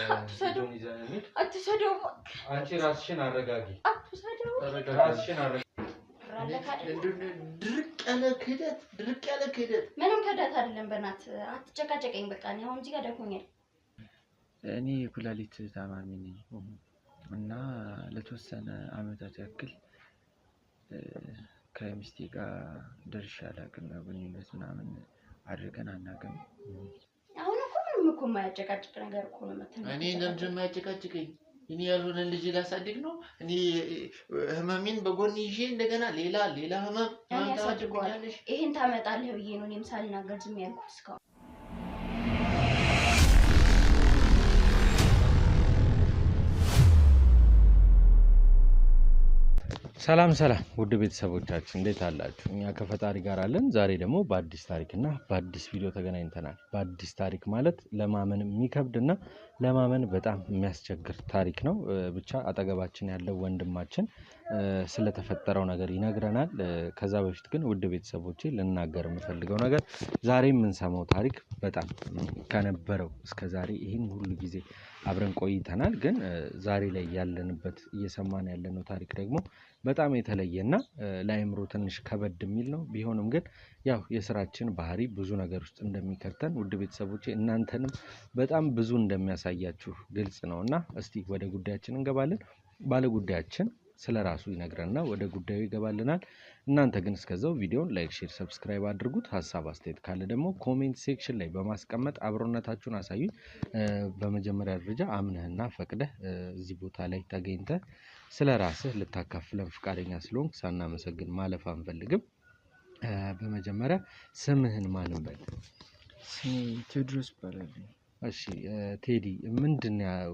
ልጁን ይዘን እንሂድ። አትሰደው። አንቺ ራስሽን አረጋጊ። አትሰደው። ራስሽን አረጋጊ። ድርቅ ያለ ክህደት ምንም ክህደት አይደለም። በእናት አትጨቃጨቀኝ። በቃ እኔ አሁን እዚህ ጋር ደክሞኛል። እኔ የኩላሊት ታማሚ ነኝ እና ለተወሰነ አመታት ያክል ከሚስቴ ጋር ደርሼ አላውቅም። ግንኙነት ምናምን አድርገን አናውቅም። አሁን እኮ ምንም እኮ የማያጨቃጭቅ ነገር እኮ ነው የምትነግረኝ። እኔ ለምንድን ነው የማያጨቃጭቀኝ? እኔ ያልሆነ ልጅ ላሳድግ ነው? እኔ ህመሜን በጎን ይዤ እንደገና ሌላ ህመም ታሳድገዋለሽ? ይሄን ታመጣለህ ብዬ ነው እኔም ሳልናገር ዝም ያልኩት እስካሁን። ሰላም ውድ ቤተሰቦቻችን እንዴት አላችሁ? እኛ ከፈጣሪ ጋር አለን። ዛሬ ደግሞ በአዲስ ታሪክና በአዲስ ቪዲዮ ተገናኝተናል። በአዲስ ታሪክ ማለት ለማመን የሚከብድና ለማመን በጣም የሚያስቸግር ታሪክ ነው። ብቻ አጠገባችን ያለው ወንድማችን ስለተፈጠረው ነገር ይነግረናል። ከዛ በፊት ግን ውድ ቤተሰቦቼ ልናገር የምፈልገው ነገር ዛሬ የምንሰማው ታሪክ በጣም ከነበረው እስከዛሬ ይህን ሁሉ ጊዜ አብረን ቆይተናል። ግን ዛሬ ላይ ያለንበት እየሰማን ያለነው ታሪክ ደግሞ በጣም የተለየና ለአእምሮ ትንሽ ከበድ የሚል ነው። ቢሆንም ግን ያው የስራችን ባህሪ ብዙ ነገር ውስጥ እንደሚከተን ውድ ቤተሰቦቼ እናንተንም በጣም ብዙ እንደሚያሳያችሁ ግልጽ ነውና እስቲ ወደ ጉዳያችን እንገባለን። ባለ ጉዳያችን ስለራሱ ይነግረንና ወደ ጉዳዩ ይገባልናል። እናንተ ግን እስከዛው ቪዲዮን ላይክ፣ ሼር፣ ሰብስክራይብ አድርጉት። ሐሳብ አስተያየት ካለ ደግሞ ኮሜንት ሴክሽን ላይ በማስቀመጥ አብሮነታችሁን አሳዩኝ። በመጀመሪያ ደረጃ አምነህና ፈቅደህ እዚህ ቦታ ላይ ተገኝተህ ስለራስህ ልታካፍለን ፍቃደኛ ስለሆንክ ሳናመሰግን ማለፍ አንፈልግም። በመጀመሪያ ስምህን ማን እንበል? ስሜ ቴዎድሮስ ይባላል። እሺ ቴዲ ምንድነው?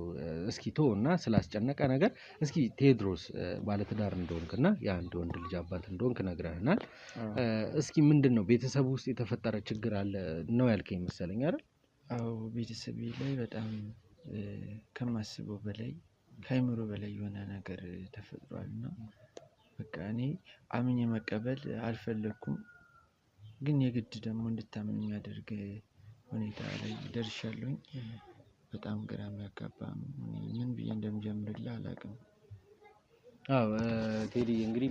እስኪ ተውና ስላስጨነቀ ነገር እስኪ ቴዎድሮስ ባለትዳር እንደሆንክና የአንድ ወንድ ልጅ አባት እንደሆንክ ነግረህናል። እስኪ ምንድነው ቤተሰብ ውስጥ የተፈጠረ ችግር አለ ነው ያልከኝ መሰለኝ አይደል? አዎ ቤተሰቤ ላይ በጣም ከማስበው በላይ ከአእምሮ በላይ የሆነ ነገር ተፈጥሯልና በቃ እኔ አምኜ መቀበል አልፈለኩም። ግን የግድ ደግሞ እንድታምን የሚያደርግ ሁኔታ ላይ ደርሻለሁኝ። በጣም ግራ የሚያጋባ ነው። ምን ብዬ እንደምጀምርልህ አላውቅም። አዎ ቴዲ እንግዲህ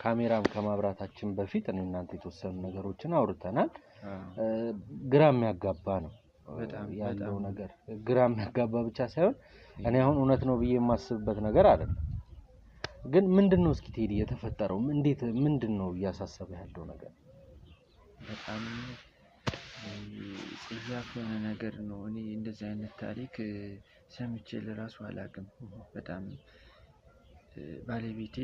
ካሜራም ከማብራታችን በፊት እኔ እናንተ የተወሰኑ ነገሮችን አውርተናል። ግራ የሚያጋባ ነው በጣም ያለው ነገር። ግራ የሚያጋባ ብቻ ሳይሆን እኔ አሁን እውነት ነው ብዬ የማስብበት ነገር አይደለም። ግን ምንድነው እስኪ ቴዲ የተፈጠረው? እንዴት ምንድነው እያሳሰበ ያለው ነገር? በጣም ጽያፍ የሆነ ነገር ነው። እኔ እንደዚህ አይነት ታሪክ ሰምቼ ለራሱ አላውቅም። በጣም ባለቤቴ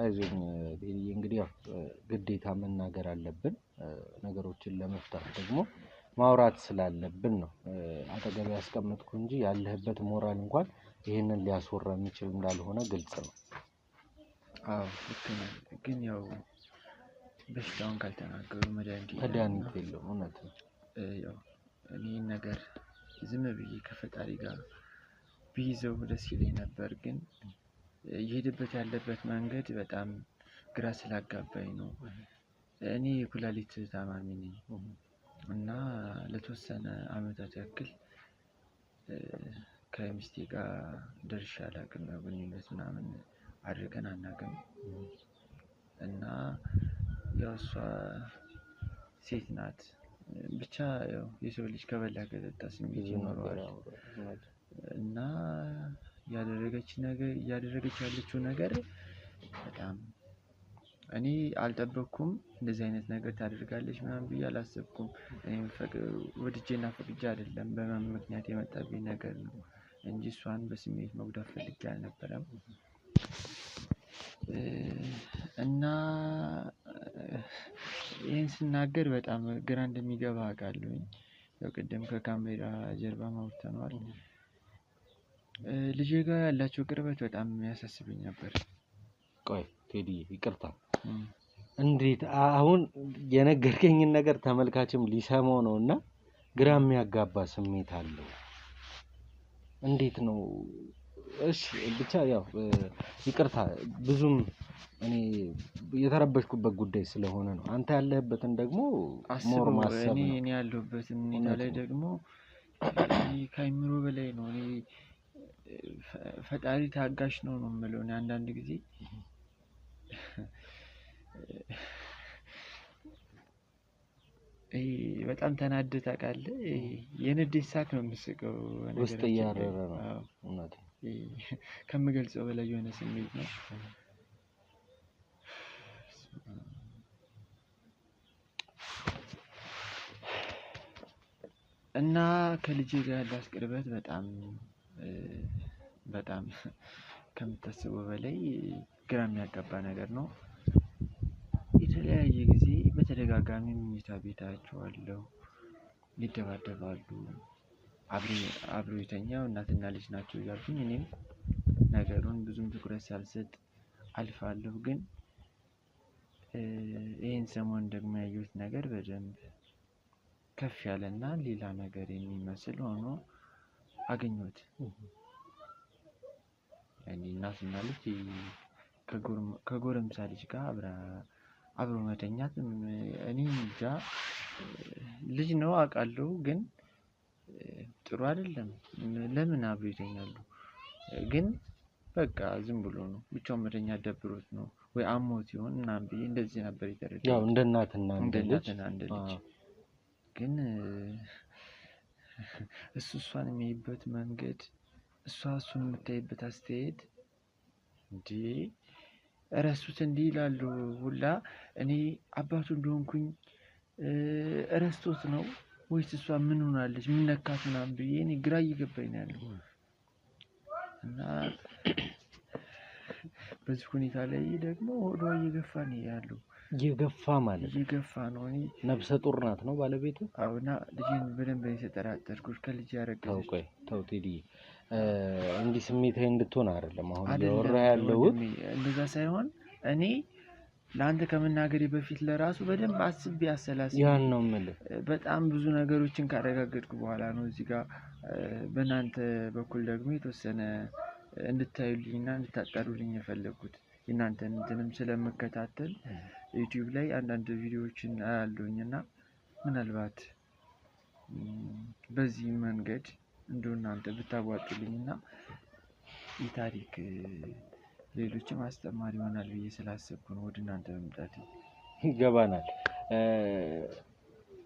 አይዞኝ እንግዲህ ያው ግዴታ መናገር አለብን። ነገሮችን ለመፍታት ደግሞ ማውራት ስላለብን ነው አጠገብ ያስቀመጥኩ እንጂ ያለህበት ሞራል እንኳን ይሄንን ሊያስወራ የሚችል እንዳልሆነ ግልጽ ነው። አዎ ልክ ነው። ግን ያው በሽታውን ካልተናገሩ መድኃኒት የለውም። እውነት ነው። ያው እኔን ነገር ዝም ብዬ ከፈጣሪ ጋር ቢይዘው ደስ ይለኝ ነበር። ግን እየሄደበት ያለበት መንገድ በጣም ግራ ስላጋባኝ ነው። እኔ የኩላሊት ታማሚ ነኝ እና ለተወሰነ አመታት ያክል ከሚስቴ ጋር ደርሼ አላውቅም። ግንኙነት ምናምን አድርገን አናውቅም እና ያው እሷ ሴት ናት። ብቻ ያው የሰው ልጅ ከበላ ከጠጣ ስሜት ይኖረዋል እና እያደረገች ያለችው ነገር በጣም እኔ አልጠበቅኩም። እንደዚህ አይነት ነገር ታደርጋለች ምናምን ብዬ አላሰብኩም። እኔም ወድጄና ፈቅጄ አይደለም በህመም ምክንያት የመጣብኝ ነገር ነው እንጂ እሷን በስሜት መጉዳት ፈልጌ አልነበረም። እና ይህን ስናገር በጣም ግራ እንደሚገባ አውቃለሁኝ። ያው ቅድም ከካሜራ ጀርባ አውርተነዋል። ልጄ ጋር ያላቸው ቅርበት በጣም ያሳስበኝ ነበር። ቆይ ቴዲ ይቅርታ፣ እንዴት አሁን የነገርከኝን ነገር ተመልካችም ሊሰማው ነውና ግራ የሚያጋባ ስሜት አለው። እንዴት ነው እሺ ብቻ ያው ይቅርታ ብዙም እኔ የተረበሽኩበት ጉዳይ ስለሆነ ነው። አንተ ያለህበትን ደግሞ ሞር አስበው ማሰብ ነው። እኔ ያለሁበትን ሁኔታ እውነት ላይ ነው። ደግሞ ከአይምሮ በላይ ነው። እኔ ፈጣሪ ታጋሽ ነው የምለው። እኔ አንዳንድ ጊዜ በጣም ተናደህ ታውቃለህ? የንዴት ሳቅ ነው የምስቀው። ውስጥ እያረረ ነው። እውነት ነው። ከምገልጸው በላይ የሆነ ስሜት ነው። እና ከልጄ ጋር ያላት ቅርበት በጣም ከምታስበው በላይ ግራ የሚያጋባ ነገር ነው። የተለያየ ጊዜ በተደጋጋሚ መኝታ ቤታቸዋለሁ፣ ይደባደባሉ። አብሮ የተኛው እናትና ልጅ ናቸው እያልኩኝ እኔም ነገሩን ብዙም ትኩረት ሳልሰጥ አልፋለሁ። ግን ይህን ሰሞን ደግሞ ያየሁት ነገር በደንብ ከፍ ያለና ሌላ ነገር የሚመስል ሆኖ አገኘሁት። እናትና ልጅ ከጎረምሳ ልጅ ጋር አብሮ መተኛት እኔ እንጃ። ልጅ ነው አውቃለሁ፣ ግን ጥሩ አይደለም። ለምን አብሮ ይተኛሉ? ግን በቃ ዝም ብሎ ነው ብቻውን መተኛት ደብሮት ነው ወይ አሞት ይሆን ምናምን ብዬ እንደዚህ ነበር የተረዳሁት። ያው እንደ እናትና እንደ ልጅ ግን እሷን የሚያይበት መንገድ፣ እሷ እሱን የምታይበት አስተያየት እንዴ! እረሱት እንዲህ ይላሉ ሁላ። እኔ አባቱ እንደሆንኩኝ እረስቶት ነው ወይስ እሷ ምን ሆናለች ምን ነካት ምናምን ብዬ እኔ ግራ እየገባኝ ነው ያለው። እና በዚህ ሁኔታ ላይ ደግሞ ሆዷ እየገፋ ነው ያለው። እየገፋ ማለት እየገፋ ነው። እኔ ነፍሰ ጡር ናት ነው ባለቤቱ? አዎና ልጄን በደንብ የተጠራጠርኩት ከልጅ ያረገዘች። ተው ቴዲ፣ እንዲህ ስሜታዊ እንድትሆን አይደለም አሁን እያወራ ያለሁት። እንደዛ ሳይሆን እኔ ለአንተ ከመናገሬ በፊት ለራሱ በደንብ አስቤ አሰላስቤ ያን ነው የምልህ። በጣም ብዙ ነገሮችን ካረጋገጥኩ በኋላ ነው እዚህ ጋር በእናንተ በኩል ደግሞ የተወሰነ እንድታዩልኝና እንድታጣሩልኝ የፈለግኩት። የእናንተን እንትንም ስለምከታተል ዩቲዩብ ላይ አንዳንድ ቪዲዮዎችን አያለሁኝ እና ምናልባት በዚህ መንገድ እንደው እናንተ ብታዋጡልኝና ይህ ታሪክ ሌሎችም አስተማሪ ይሆናል ብዬ ስላሰብኩ ነው ወደ እናንተ መምጣት። ይገባናል።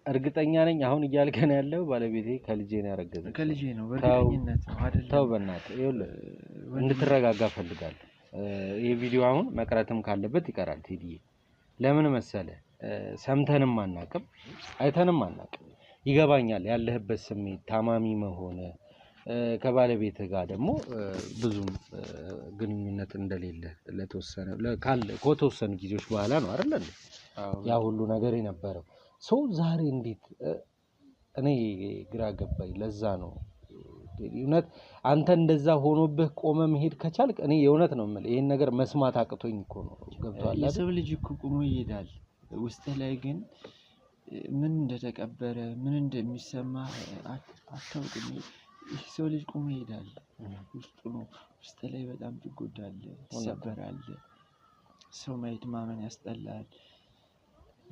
እርግጠኛ ነኝ አሁን እያልከን ያለው ባለቤቴ ከልጄ ነው ያረገዘው። ከልጄ ነው በእርግጠኝነት ነው አይደለም? ተው በእናትህ ይኸውልህ፣ እንድትረጋጋ እፈልጋለሁ። ይህ ቪዲዮ አሁን መቅረትም ካለበት ይቀራል ቴዲዬ። ለምን መሰለህ? ሰምተንም አናቅም፣ አይተንም አናቅም። ይገባኛል ያለህበት ስሜት፣ ታማሚ መሆነ ከባለቤትህ ጋር ደግሞ ብዙም ግንኙነት እንደሌለ ከተወሰኑ ጊዜዎች በኋላ ነው አይደል ያ ሁሉ ነገር የነበረው። ሰው ዛሬ እንዴት እኔ ግራ ገባኝ። ለዛ ነው እውነት አንተ እንደዛ ሆኖብህ ቆመ መሄድ ከቻልክ እኔ የእውነት ነው የምልህ ይሄን ነገር መስማት አቅቶኝ እኮ ነው። ገብቶሃል አይደል? የሰው ልጅ እኮ ቆሞ ይሄዳል። ውስጥ ላይ ግን ምን እንደተቀበረ ምን እንደሚሰማ አታውቅም። ይህ ሰው ልጅ ቆሞ ይሄዳል። ውስጡ ነው። ውስጥ ላይ በጣም ትጎዳለህ፣ ትሰበራለህ። ሰው ማየት ማመን ያስጠላል።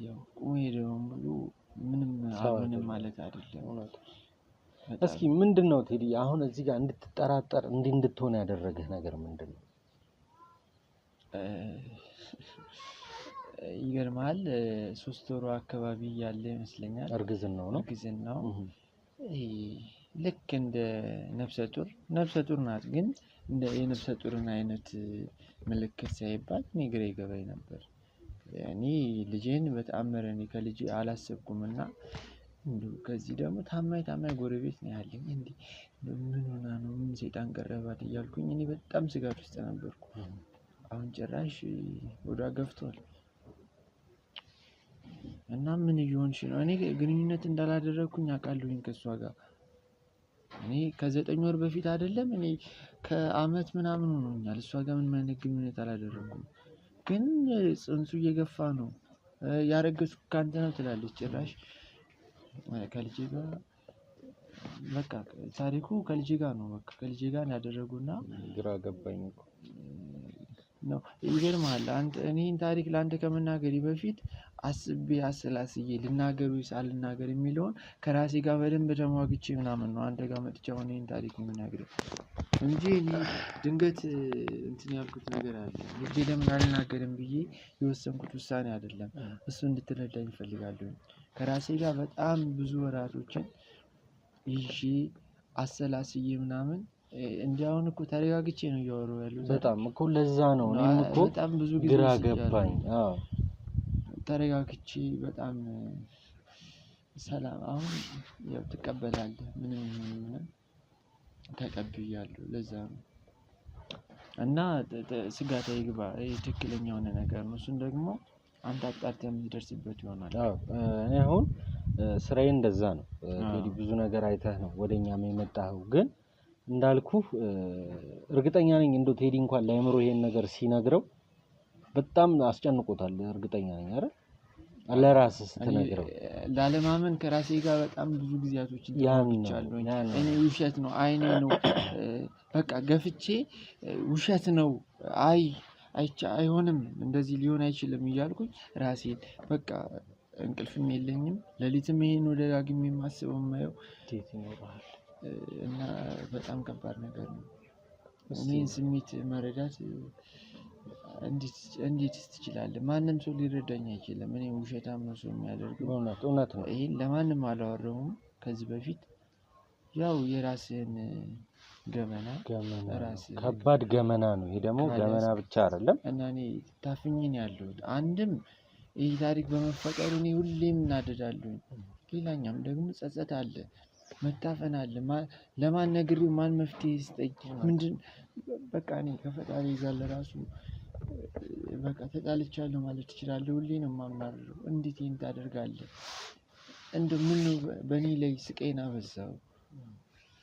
ያው ቆሞ ሄደው ሙሉ ምንም አሁንም ማለት አይደለም። እስኪ ምንድነው ቴዲ አሁን እዚህ ጋር እንድትጠራጠር እንድትሆን ያደረገህ ነገር ምንድነው? ይገርማል። 3 ወሩ አካባቢ ያለ ይመስለኛል። እርግዝናው ነው። እርግዝናው ልክ እንደ ነፍሰ ጡር ናት። ግን እንደ የነፍሰ ጡርን አይነት ምልክት ሳይባል እኔ ግራ ይገባኝ ነበር። እኔ ልጄን በተአምር እኔ ከልጄ አላሰብኩምና እንዲሁ ከዚህ ደግሞ ታማኝ ጎረቤት ነው ያለኝ። እንዴ ምን ሆና ነው ምን ሰይጣን ቀረባት እያልኩኝ እኔ በጣም ስጋት ውስጥ ነበርኩ። አሁን ጭራሽ ወዷ ገፍቷል። እና ምን እየሆንሽ ነው? እኔ ግንኙነት እንዳላደረግኩኝ አውቃለሁኝ ከእሷ ጋር። እኔ ከ9 ወር በፊት አይደለም እኔ ከአመት ምናምን ሆኖኛል እሷ ጋር ምንም አይነት ግንኙነት አላደረኩም። ግን ጽንሱ እየገፋ ነው። ያረገዝኩት ካንተ ነው ትላለች ጭራሽ ከልጄ ጋር በቃ ታሪኩ ከልጄ ጋር ነው። በቃ ከልጄ ጋር ያደረጉና ግራ ገባኝ እኮ ነው። ይገርምሃል እኔን ታሪክ ለአንተ ከመናገሬ በፊት አስቤ አሰላስዬ ልናገር ወይስ አልናገር የሚለውን ከራሴ ጋር በደንብ ተሟግቼ ምናምን ነው አንተ ጋር መጥቼ አሁን ይሄን ታሪክ የምናገረው እንጂ እኔ ድንገት እንትን ያልኩት ነገር አለ። ልጄ ለምን አልናገርም ብዬ የወሰንኩት ውሳኔ አይደለም። እሱ እንድትረዳኝ እፈልጋለሁ። ከራሴ ጋር በጣም ብዙ ወራቶችን ይዤ አሰላስዬ ምናምን እንዲያውን እኮ ተረጋግቼ ነው እያወራሁ ያለሁት። በጣም እኮ ለዛ ነው እኔም እኮ በጣም ብዙ ጊዜ ግራ ገባኝ። ተረጋግቼ በጣም ሰላም አሁን ያው ትቀበላለህ ምንም ተቀብያለሁ። ለዛ ነው እና ስጋት አይግባ። ትክክለኛ የሆነ ነገር ነው። እሱን ደግሞ አንተ አጣርተህ የምትደርስበት ይሆናል። እኔ አሁን ስራዬ እንደዛ ነው። እንግዲህ ብዙ ነገር አይተህ ነው ወደኛም የመጣኸው። ግን እንዳልኩህ እርግጠኛ ነኝ እንደው ቴዲ እንኳን ለአእምሮ ይሄን ነገር ሲነግረው በጣም አስጨንቆታል። እርግጠኛ ነኝ አይደል? ለራስህ ስትነግረው ላለማመን ከራሴ ጋር በጣም ብዙ ጊዜያቶችን ተማክቻለሁ። እኔ ውሸት ነው አይኔ ነው በቃ ገፍቼ ውሸት ነው አይሆንም እንደዚህ ሊሆን አይችልም እያልኩኝ ራሴን በቃ እንቅልፍም የለኝም። ሌሊትም ይሄን ደጋግሜ የማስበው የማየው እና በጣም ከባድ ነገር ነው። እኔን ስሜት መረዳት እንዴት ትችላለህ? ማንም ሰው ሊረዳኝ አይችልም። እኔ ውሸታም ነው ሰው የሚያደርገው። እውነት ነው። ይሄን ለማንም አላወራሁም ከዚህ በፊት። ያው የራስህን ገመና ከባድ ገመና ነው። ይሄ ደግሞ ገመና ብቻ አይደለም እና እኔ ታፍኜ ነው ያለሁት። አንድም ይህ ታሪክ በመፈጠሩ እኔ ሁሌም እናደዳለሁ። ሌላኛም ደግሞ ጸጸት አለ፣ መታፈን አለ። ለማን ነግሬው ማን መፍትሄ ይስጠኝ? ምንድን በቃ እኔ ከፈጣሪ ጋር ለራሱ በቃ ተጣልቻለሁ ማለት እችላለሁ። ሁሌ ነው የማማርረው። እንዴት ይሄን ታደርጋለህ? ምን በእኔ ላይ ስቃይን አበዛው?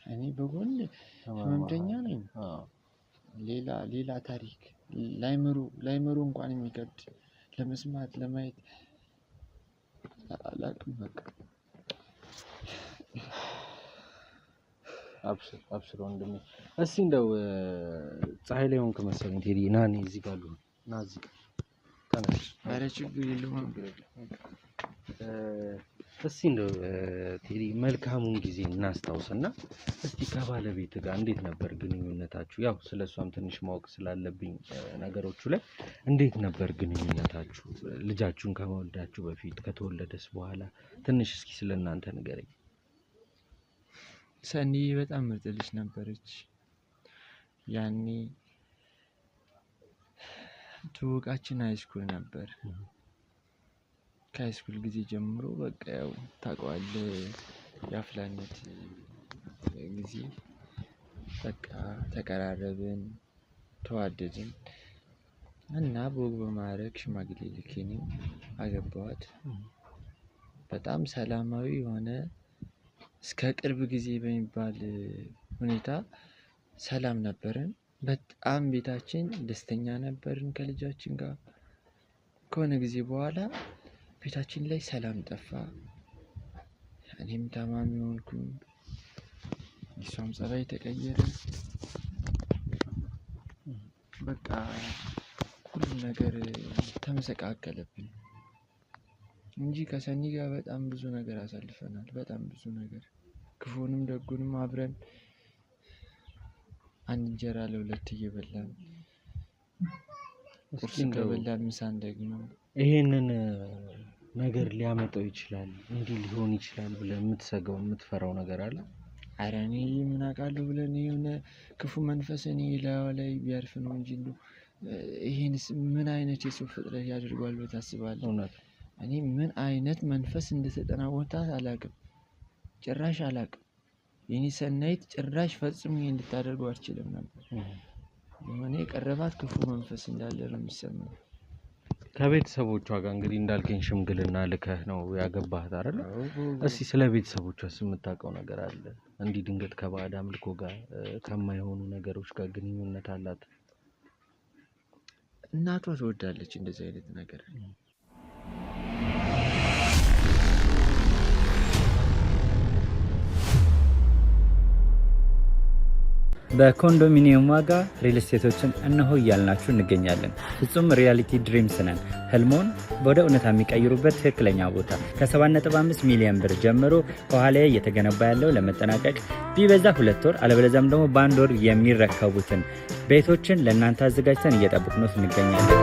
እኔ በጎን ህመምተኛ ነኝ። ሌላ ታሪክ ላይምሩ እንኳን የሚከብድ ለመስማት ለማየት አላውቅም። በቃ አብሽር ወንድሜ። እስኪ እንደው ፀሐይ ላይ ሆንክ መሰለኝ ቴዲ። ና እኔ እዚህ ጋር ልሁን። ና እዚህ ጋር ተነስ። ኧረ ችግር የለውም። እስኪ እንደው ቴዲ መልካሙን ጊዜ እናስታውስና እስቲ ከባለቤት ጋር እንዴት ነበር ግንኙነታችሁ? ያው ስለሷም ትንሽ ማወቅ ስላለብኝ ነገሮቹ ላይ እንዴት ነበር ግንኙነታችሁ? ልጃችሁን ከመወልዳችሁ በፊት ከተወለደስ በኋላ ትንሽ እስኪ ስለእናንተ ንገረኝ። ሰኒ በጣም ምርጥ ልጅ ነበረች። ያኔ ትውውቃችን ሃይስኩል ነበር። ከሃይስኩል ጊዜ ጀምሮ በቃ ያው ታውቀዋለህ የአፍላነት ጊዜ በቃ ተቀራረብን፣ ተዋደድን እና በወግ በማዕረግ ሽማግሌ ልኬ እኔም አገባኋት። በጣም ሰላማዊ የሆነ እስከ ቅርብ ጊዜ በሚባል ሁኔታ ሰላም ነበርን። በጣም ቤታችን ደስተኛ ነበርን ከልጃችን ጋር። ከሆነ ጊዜ በኋላ ቤታችን ላይ ሰላም ጠፋ። እኔም ታማሚ ሆንኩኝ፣ እሷም ጸባይ ተቀየረ። በቃ ሁሉም ነገር ተመሰቃቀለብን እንጂ ከሰኒ ጋር በጣም ብዙ ነገር አሳልፈናል። በጣም ብዙ ነገር ክፉንም ደጉንም አብረን አንድ እንጀራ ለሁለት እየበላን ቁርስ ከበላን ምሳን ደግሞ ይሄንን ነገር ሊያመጣው ይችላል እንዲህ ሊሆን ይችላል ብለህ የምትሰጋው የምትፈራው ነገር አለ? ኧረ እኔ ምን አውቃለሁ ብለን የሆነ ክፉ መንፈስ እኔ ላይ ቢያርፍ ነው እንጂ ይሄንስ ምን አይነት የሰው ፍጥረት ያደርገዋል ብለህ ታስባለህ? እውነት እኔ ምን አይነት መንፈስ እንደተጠናወታት አላውቅም፣ ጭራሽ አላውቅም። የኔ ሰናይት ጭራሽ ፈጽሞ ይሄን እንድታደርገው አልችልም ነበር። እኔ የቀረባት ክፉ መንፈስ እንዳለ ነው የሚሰማኝ። ከቤተሰቦቿ ጋር እንግዲህ እንዳልከኝ ሽምግልና ልከህ ነው ያገባሃት አይደል? እስቲ ስለ ቤተሰቦቿስ የምታውቀው ነገር አለ? እንዲህ ድንገት ከባዕድ አምልኮ ጋር ከማይሆኑ ነገሮች ጋር ግንኙነት አላት? እናቷ ትወዳለች እንደዚህ አይነት ነገር። በኮንዶሚኒየም ዋጋ ሪል ስቴቶችን እነሆ እያልናችሁ እንገኛለን። ፍጹም ሪያሊቲ ድሪምስ ነን። ህልሞን ወደ እውነታ የሚቀይሩበት ትክክለኛ ቦታ ከ7.5 ሚሊዮን ብር ጀምሮ ከኋላ እየተገነባ ያለው ለመጠናቀቅ ቢበዛ 2 ወር አለበለዚያም ደግሞ በ1 ወር የሚረከቡትን ቤቶችን ለእናንተ አዘጋጅተን እየጠበቅን እንገኛለን።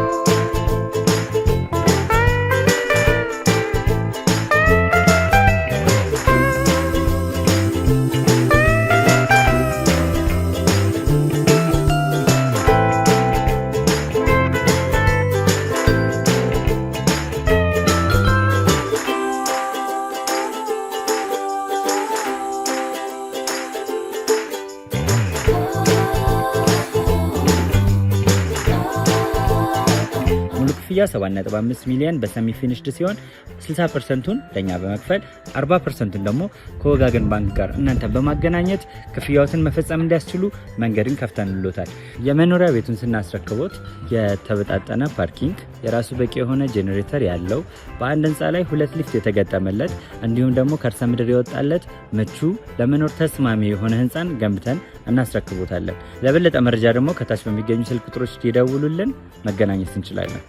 ክፍያ 7.5 ሚሊዮን በሰሚ ፊኒሽድ ሲሆን 60%ቱን ለኛ በመክፈል 40%ቱን ደግሞ ከወጋገን ባንክ ጋር እናንተ በማገናኘት ክፍያዎትን መፈጸም እንዲያስችሉ መንገድን ከፍተንልዎታል። የመኖሪያ ቤቱን ስናስረክቦት የተበጣጠነ ፓርኪንግ፣ የራሱ በቂ የሆነ ጄኔሬተር ያለው በአንድ ህንፃ ላይ 2 ሊፍት የተገጠመለት እንዲሁም ደግሞ ከርሰ ምድር የወጣለት ምቹ ለመኖር ተስማሚ የሆነ ህንፃን ገንብተን እናስረክቦታለን። ለበለጠ መረጃ ደግሞ ከታች በሚገኙ ስልክ ቁጥሮች ይደውሉልን፣ መገናኘት እንችላለን።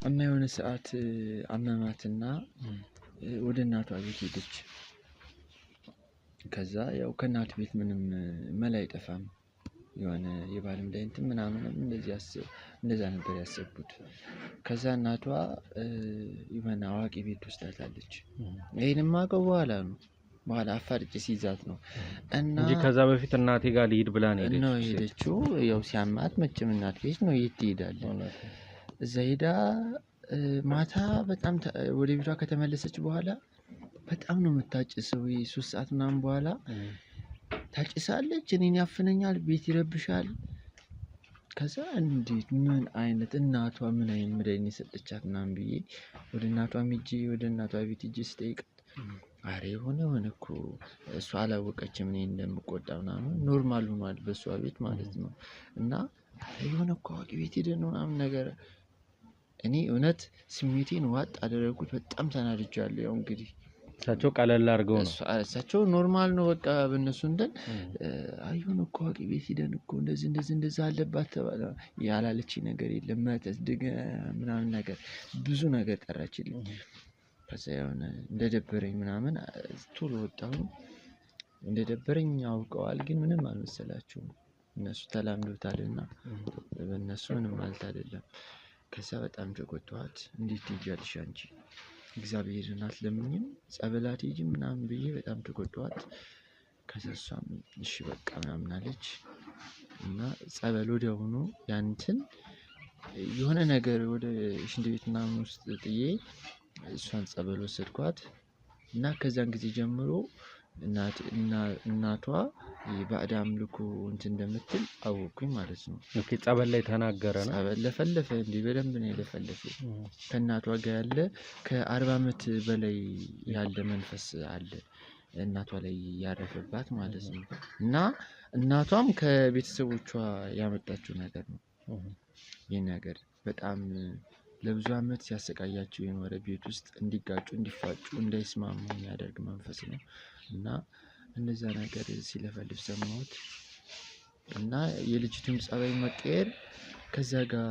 እና የሆነ ሰዓት አመማትና ወደ እናቷ ቤት ሄደች። ከዛ ያው ከእናት ቤት ምንም መላ አይጠፋም። የሆነ የባልም ላይ እንትን ምናምንም እንደዛ ነበር ያሰብኩት። ከዛ እናቷ የሆነ አዋቂ ቤት ወስዳታለች። ይሄንም አውቀው በኋላ አፋርጭ ሲይዛት ነው እና እንጂ ከዛ በፊት እናቴ ጋር ልሂድ ብላ ነው ሄደችው። ያው ሲያማት መቼም እናት ቤት ነው የት ትሄዳለች? እዛ ሄዳ ማታ በጣም ወደ ቤቷ ከተመለሰች በኋላ በጣም ነው የምታጭሰው። 3 ሰዓት ምናምን በኋላ ታጭሳለች። እኔን ያፍነኛል፣ ቤት ይረብሻል። ከዛ እንዴት ምን አይነት እናቷ ምን አይነት መድኃኒት የሰጠቻት ምናምን ብዬ ወደ እናቷ ቤት ሂጄ ስጠይቃት አሬ የሆነ እኮ እሷ አላወቀችም እኔ እንደምቆጣ ምናምን ኖርማል ሆኗል በእሷ ቤት ማለት ነው። እና የሆነ እኮ አዋቂ ቤት ሄደን ነው ምናምን ነገር እኔ እውነት ስሜቴን ዋጥ አደረጉት። በጣም ተናድጃለሁ። ያው እንግዲህ እሳቸው ቀለል አድርገው ነው እሳቸው ኖርማል ነው በቃ በእነሱ እንትን አይሆን እኮ አዋቂ ቤት ሄደን እኮ እንደዚህ አለባት ተባለ። ያላለች ነገር የለም መተት ድገ ምናምን ነገር ብዙ ነገር ጠራችልኝ። ከዛ የሆነ እንደደበረኝ ምናምን ቶሎ ወጣሁ። እንደደበረኝ አውቀዋል፣ ግን ምንም አልመሰላቸውም። እነሱ ተላምዶታልና በእነሱ ምንም ማለት አይደለም። ከዛ በጣም ተቆጣኋት። እንዴት ትሄጃለሽ አንቺ እግዚአብሔርን አትለምኝም ጸበል አትሄጂም ምናምን ብዬ በጣም ተቆጣኋት። ከዛ እሷም እሺ በቃ ምናምን አለች እና ጸበል ወዲያውኑ ያንተን የሆነ ነገር ወደ ሽንት ቤት ምናምን ውስጥ ጥዬ እሷን ጸበል ወሰድኳት እና ከዛን ጊዜ ጀምሮ እናቷ ባዕድ አምልኮ እንትን እንደምትል አወኩኝ ማለት ነው። ኦኬ ጸበል ላይ ተናገረ ነው። ጸበል ለፈለፈ እንዴ በደንብ ነው የለፈለፈ። ከእናቷ ጋር ያለ ከ40 ዓመት በላይ ያለ መንፈስ አለ እናቷ ላይ ያረፈባት ማለት ነው። እና እናቷም ከቤተሰቦቿ ያመጣችው ነገር ነው። ይህ ነገር በጣም ለብዙ ዓመት ሲያሰቃያቸው የኖረ ቤት ውስጥ እንዲጋጩ፣ እንዲፋጩ፣ እንዳይስማሙ የሚያደርግ መንፈስ ነው እና እንደዛ ነገር ሲለፈልፍ ሰማሁት እና የልጅቱም ጸባይ መቀየር ከዛ ጋር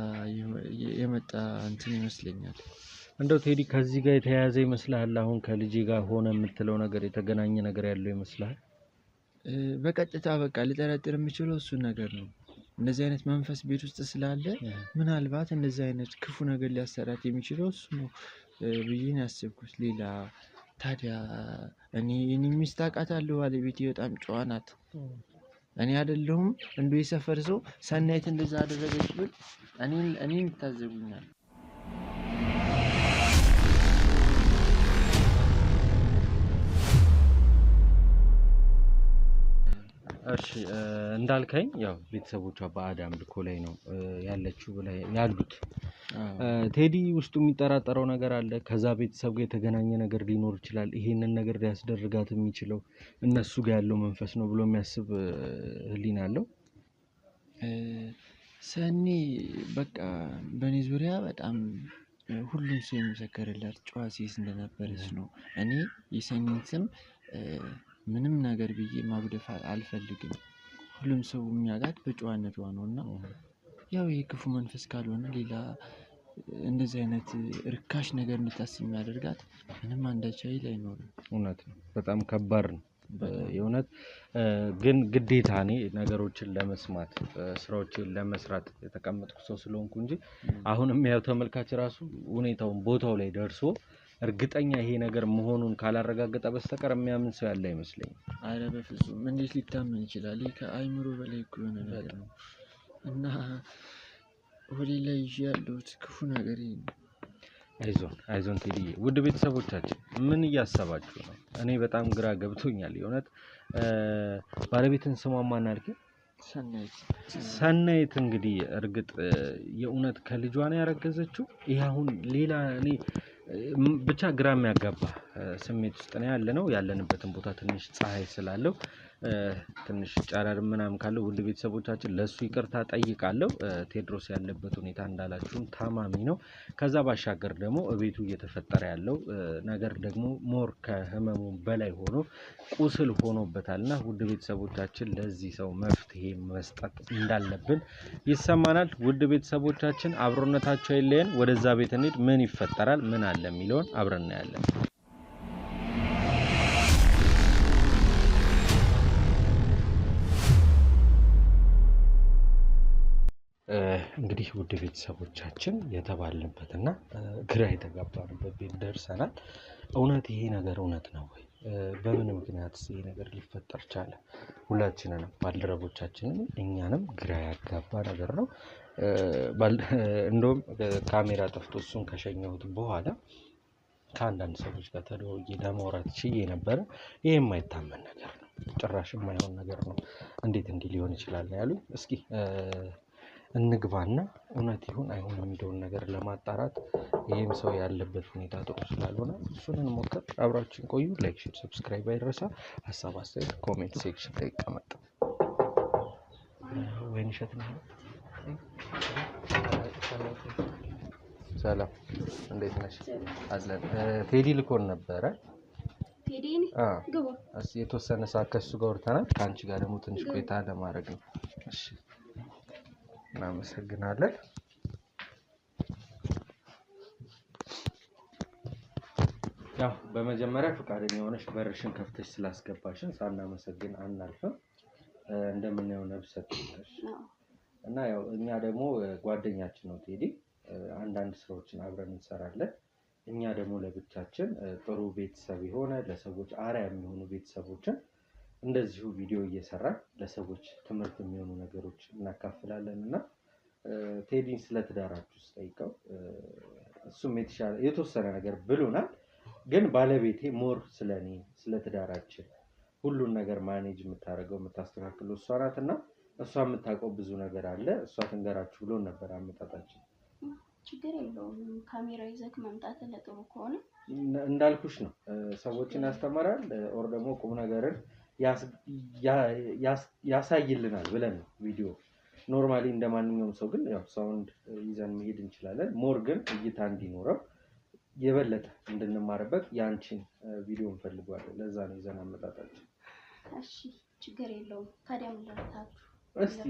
የመጣ እንትን ይመስለኛል። እንደው ቴዲ ከዚህ ጋር የተያያዘ ይመስልሃል? አሁን ከልጅ ጋር ሆነ የምትለው ነገር የተገናኘ ነገር ያለው ይመስልሃል? በቀጥታ በቃ ልጠረጥር የምችለው እሱን ነገር ነው። እንደዚህ አይነት መንፈስ ቤት ውስጥ ስላለ ምናልባት እንደዚህ አይነት ክፉ ነገር ሊያሰራት የሚችለው እሱ ነው ብዬ ነው ያሰብኩት። ሌላ ታዲያ እኔ ሚስት አውቃታለሁ፣ ባለቤቴ በጣም ጨዋ ናት። እኔ አይደለሁም እንደው የሰፈር ሰው ሰናይት እንደዛ አደረገች ብል እኔን ይታዘቡኛል። እሺ እንዳልከኝ ያው ቤተሰቦቿ ባዕድ አምልኮ ላይ ነው ያለችው ብለህ ያሉት ቴዲ ውስጡ የሚጠራጠረው ነገር አለ። ከዛ ቤተሰብ ጋር የተገናኘ ነገር ሊኖር ይችላል። ይሄንን ነገር ሊያስደርጋት የሚችለው እነሱ ጋር ያለው መንፈስ ነው ብሎ የሚያስብ ህሊና አለው። ሰኒ በቃ በእኔ ዙሪያ በጣም ሁሉም ሰው የመሰከረላት ጨዋ ሴት እንደነበረች ነው። እኔ የሰኒን ስም ምንም ነገር ብዬ ማጉደፍ አልፈልግም። ሁሉም ሰው የሚያውቃት በጨዋነቷ ነው እና ያው የክፉ መንፈስ ካልሆነ ሌላ እንደዚህ አይነት ርካሽ ነገር እንድታስብ የሚያደርጋት ምንም አንዳች ኃይል አይኖርም። እውነት ነው። በጣም ከባድ ነው የእውነት ግን ግዴታ እኔ ነገሮችን ለመስማት ስራዎችን ለመስራት የተቀመጥኩ ሰው ስለሆንኩ እንጂ አሁንም ያው ተመልካች ራሱ ሁኔታውን ቦታው ላይ ደርሶ እርግጠኛ ይሄ ነገር መሆኑን ካላረጋገጠ በስተቀር የሚያምን ሰው ያለ አይመስለኝም። አረ በፍጹም እንዴት ሊታመን ይችላል? ይሄ ከአይምሮ በላይ እኮ የሆነ ነገር ነው እና ወደ ላይ ይዤ ያለሁት ክፉ ነገር ይሄ ነው። አይዞን ቴዲዬ። ውድ ቤተሰቦቻችን ምን እያሰባችሁ ነው? እኔ በጣም ግራ ገብቶኛል የእውነት። ባለቤትን ስሟን ማን አልከኝ? ሰናይት። እንግዲህ እርግጥ የእውነት ከልጇ ነው ያረገዘችው? ይሄ አሁን ሌላ እኔ ብቻ ግራ የሚያጋባ ስሜት ውስጥ ነው ያለነው። ያለንበትን ቦታ ትንሽ ፀሐይ ስላለው ትንሽ ጨረር ምናምን ካለው ውድ ቤተሰቦቻችን ለሱ ይቅርታ ጠይቃለሁ። ቴድሮስ ያለበት ሁኔታ እንዳላችሁም ታማሚ ነው። ከዛ ባሻገር ደግሞ እቤቱ እየተፈጠረ ያለው ነገር ደግሞ ሞር ከህመሙ በላይ ሆኖ ቁስል ሆኖበታልና ውድ ቤተሰቦቻችን ለዚህ ሰው መፍትሄ መስጠት እንዳለብን ይሰማናል። ውድ ቤተሰቦቻችን አብሮነታቸው አይለየን። ወደዛ ቤት እንሂድ። ምን ይፈጠራል ምን አለ የሚለውን አብረን እናያለን። እንግዲህ ውድ ቤተሰቦቻችን የተባልንበትና ግራ የተጋባንበት ቤት ደርሰናል። እውነት ይሄ ነገር እውነት ነው ወይ? በምን ምክንያት ይሄ ነገር ሊፈጠር ቻለ? ሁላችንንም ባልደረቦቻችንን እኛንም ግራ ያጋባ ነገር ነው። እንደውም ካሜራ ጠፍቶ እሱን ከሸኘሁት በኋላ ከአንዳንድ ሰዎች ጋር ተደውዬ ለማውራት ችዬ ነበረ። ይሄ የማይታመን ነገር ነው፣ ጭራሽ የማይሆን ነገር ነው። እንዴት እንዲህ ሊሆን ይችላል ነው ያሉኝ። እስኪ እንግባና እውነት ይሁን አይሁን የሚለውን ነገር ለማጣራት ይሄም ሰው ያለበት ሁኔታ ጥሩ ስላልሆነ እሱን እንሞክር። አብራችን ቆዩ። ላይክ፣ ሼር፣ ሰብስክራይብ አይረሳ። ሀሳብ አስተያየት ኮሜንት ሴክሽን ላይ ይቀመጥ። ወይንሸት ነው። ሰላም እንዴት ነሽ? አለን። ቴዲ ልኮን ነበረ። ቴዲን ግባ። የተወሰነ ሰዓት ከሱ ጋር ወርተናል። ከአንቺ ጋር ደግሞ ትንሽ ቆይታ ለማድረግ ነው። እሺ እናመሰግናለን። ያው በመጀመሪያ ፈቃደኛ ሆነሽ በርሽን ከፍተሽ ስላስገባሽን ሳናመሰግን አናልፍም። እንደምናየው ነብሰ ነሽ እና ያው እኛ ደግሞ ጓደኛችን ነው ቴዲ። አንዳንድ ስራዎችን አብረን እንሰራለን። እኛ ደግሞ ለብቻችን ጥሩ ቤተሰብ የሆነ ለሰዎች አርአያ የሚሆኑ ቤተሰቦችን እንደዚሁ ቪዲዮ እየሰራን ለሰዎች ትምህርት የሚሆኑ ነገሮች እናካፍላለን እና ቴዲን ስለትዳራችሁ ስጠይቀው እሱም የተወሰነ ነገር ብሎናል። ግን ባለቤቴ ሞር ስለኔ ስለትዳራችን ሁሉን ነገር ማኔጅ የምታደርገው የምታስተካክለው እሷ ናትና እሷ የምታውቀው ብዙ ነገር አለ። እሷ ትንገራችሁ ብሎ ነበር አመጣጣችን። ችግር የለውም። ካሜራ ይዘህ መምጣት ለጥሩ ከሆነ እንዳልኩሽ ነው። ሰዎችን ያስተምራል ኦር ደግሞ ቁም ነገርን ያሳይልናል ብለን ነው ቪዲዮ። ኖርማሊ እንደማንኛውም ሰው ግን ያው ሳውንድ ይዘን መሄድ እንችላለን። ሞር ግን እይታ እንዲኖረው የበለጠ እንድንማርበት ያንቺን ቪዲዮ እንፈልጋለን። ለዛ ነው ይዘን አመጣጣችን። እሺ ችግር የለውም። ታዲያ ምን ላታችሁ? እስቲ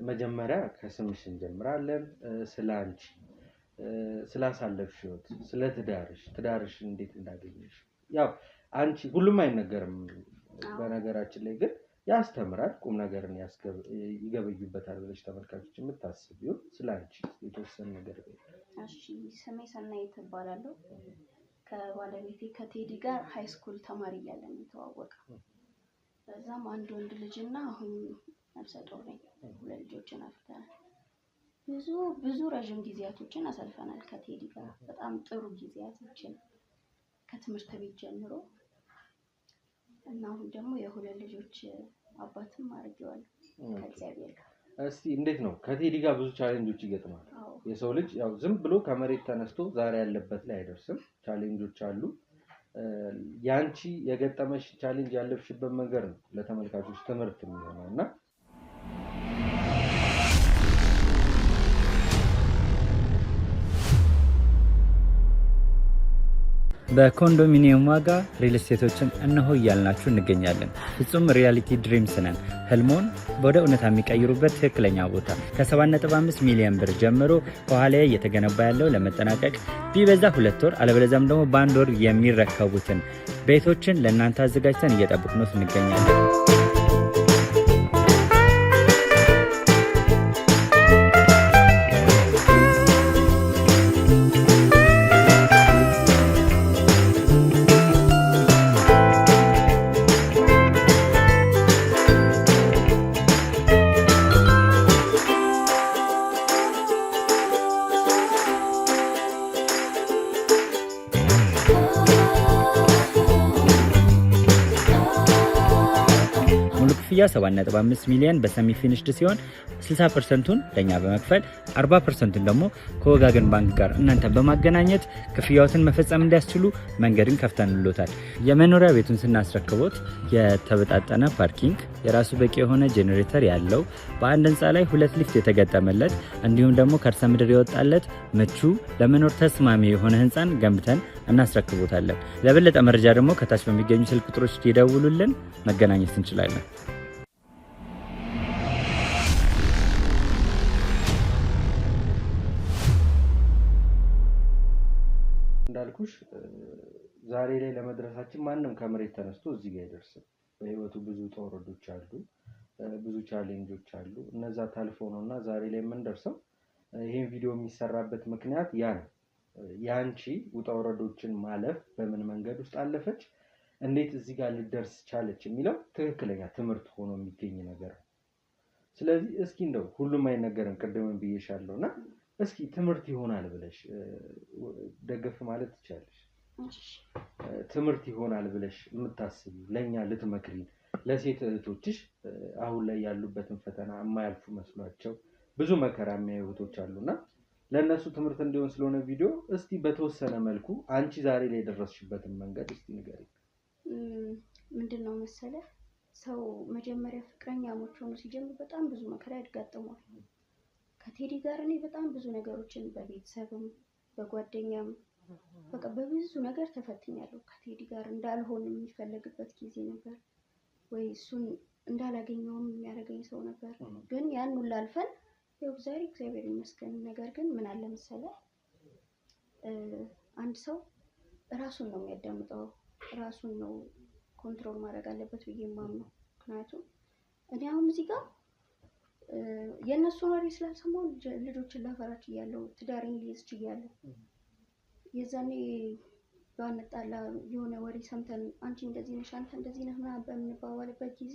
መጀመሪያ ከስምሽ እንጀምራለን። ስላንቺ ስላሳለፍሽ ህይወት፣ ስለ ትዳርሽ እንዴት እንዳገኘሽ። ያው አንቺ ሁሉም አይነገርም በነገራችን ላይ ግን ያስተምራል፣ ቁም ነገርን ይገበዩበታል ብለሽ ተመልካቾች የምታስቢው ስላንቺ የተወሰነ ነገር ነው። እሺ ስሜ ሰናይት እባላለሁ። ከባለቤቴ ከቴዲ ጋር ሃይ ስኩል ተማሪ እያለን የተዋወቅነው። በዛም አንድ ወንድ ልጅና አሁን ነፍሰ ጡር ነኝ። ሁለት ልጆችን አፍርተናል። ብዙ ረጅም ጊዜያቶችን አሳልፈናል ከቴዲ ጋር። በጣም ጥሩ ጊዜያቶችን ከትምህርት ቤት ጀምሮ እና አሁን ደግሞ የሁለት ልጆች አባትም አድርጌዋለሁ ከእግዚአብሔር ጋር። እስቲ እንዴት ነው ከቴዲ ጋር ብዙ ቻሌንጆች ይገጥማል። የሰው ልጅ ያው ዝም ብሎ ከመሬት ተነስቶ ዛሬ ያለበት ላይ አይደርስም። ቻሌንጆች አሉ። ያንቺ የገጠመሽ ቻሌንጅ ያለፍሽበት መንገድ ነው ለተመልካቾች ትምህርት የሚሆነው እና በኮንዶሚኒየም ዋጋ ሪል ስቴቶችን እነሆ እያልናችሁ እንገኛለን። ፍጹም ሪያሊቲ ድሪምስ ነን። ህልሞን ወደ እውነታ የሚቀይሩበት ትክክለኛ ቦታ ከ7.5 ሚሊዮን ብር ጀምሮ ከኋላ እየተገነባ ያለው ለመጠናቀቅ ቢበዛ 2 ወር አለበለዚያም ደግሞ በ1 ወር የሚረከቡትን ቤቶችን ለእናንተ አዘጋጅተን እየጠበቅነው እንገኛለን። ክፍያ 7.5 ሚሊዮን በሰሚ ፊኒሽድ ሲሆን 60%ቱን ለኛ በመክፈል 40%ቱን ደግሞ ከወጋገን ባንክ ጋር እናንተ በማገናኘት ክፍያዎትን መፈጸም እንዲያስችሉ መንገድን ከፍተንልዎታል። የመኖሪያ ቤቱን ስናስረክቦት የተበጣጠነ ፓርኪንግ፣ የራሱ በቂ የሆነ ጄኔሬተር ያለው በአንድ ህንፃ ላይ 2 ሊፍት የተገጠመለት እንዲሁም ደግሞ ከርሰ ምድር የወጣለት ምቹ ለመኖር ተስማሚ የሆነ ህንፃን ገንብተን እናስረክቦታለን። ለበለጠ መረጃ ደግሞ ከታች በሚገኙ ስልክ ቁጥሮች ይደውሉልን፣ መገናኘት እንችላለን። እንዳልኩሽ ዛሬ ላይ ለመድረሳችን ማንም ከመሬት ተነስቶ እዚህ ጋር አይደርስም። በህይወቱ ብዙ ተወረዶች አሉ፣ ብዙ ቻሌንጆች አሉ። እነዛ ታልፎ ነውና ዛሬ ላይ የምንደርሰው። ይሄን ቪዲዮ የሚሰራበት ምክንያት ያ ነው። ያንቺ ውጣ ወረዶችን ማለፍ በምን መንገድ ውስጥ አለፈች፣ እንዴት እዚህ ጋር ልደርስ ቻለች የሚለው ትክክለኛ ትምህርት ሆኖ የሚገኝ ነገር ነው። ስለዚህ እስኪ እንደው ሁሉም አይነገርም፣ ቅድምም ብዬሻለሁና እስኪ ትምህርት ይሆናል ብለሽ ደገፍ ማለት ትችላለሽ። ትምህርት ይሆናል ብለሽ የምታስቢ ለኛ ልትመክሪ ለሴት እህቶችሽ አሁን ላይ ያሉበትን ፈተና የማያልፉ መስሏቸው ብዙ መከራ የሚያዩ እህቶች አሉና ለነሱ ትምህርት እንዲሆን ስለሆነ ቪዲዮ እስቲ በተወሰነ መልኩ አንቺ ዛሬ ላይ የደረስሽበትን መንገድ እስቲ ንገሪኝ። ምንድነው መሰለህ፣ ሰው መጀመሪያ ፍቅረኛሞች ሆኖ ሲጀምር በጣም ብዙ መከራ ያጋጥመዋል። ከቴዲ ጋር እኔ በጣም ብዙ ነገሮችን በቤተሰብም በጓደኛም በቃ በብዙ ነገር ተፈትኛለሁ። ከቴዲ ጋር እንዳልሆን የሚፈለግበት ጊዜ ነበር፣ ወይ እሱን እንዳላገኘውም የሚያደርገኝ ሰው ነበር። ግን ያን ሁሉ አልፈን ያው ዛሬ እግዚአብሔር ይመስገን። ነገር ግን ምን አለ መሰለህ፣ አንድ ሰው ራሱን ነው የሚያዳምጠው፣ ራሱን ነው ኮንትሮል ማድረግ አለበት ብዬ የማምነው። ምክንያቱም እኔ አሁን እዚህ ጋር የእነሱን ወሬ ስላልሰማሁ ልጆችን ላፈራች እያለሁ ትዳሬን ልይዝ ችያለሁ። የዛኔ ባንጣላ የሆነ ወሬ ሰምተን አንቺ እንደዚህ ነሽ አንተ እንደዚህ ነህ ምናምን በምንባባልበት ጊዜ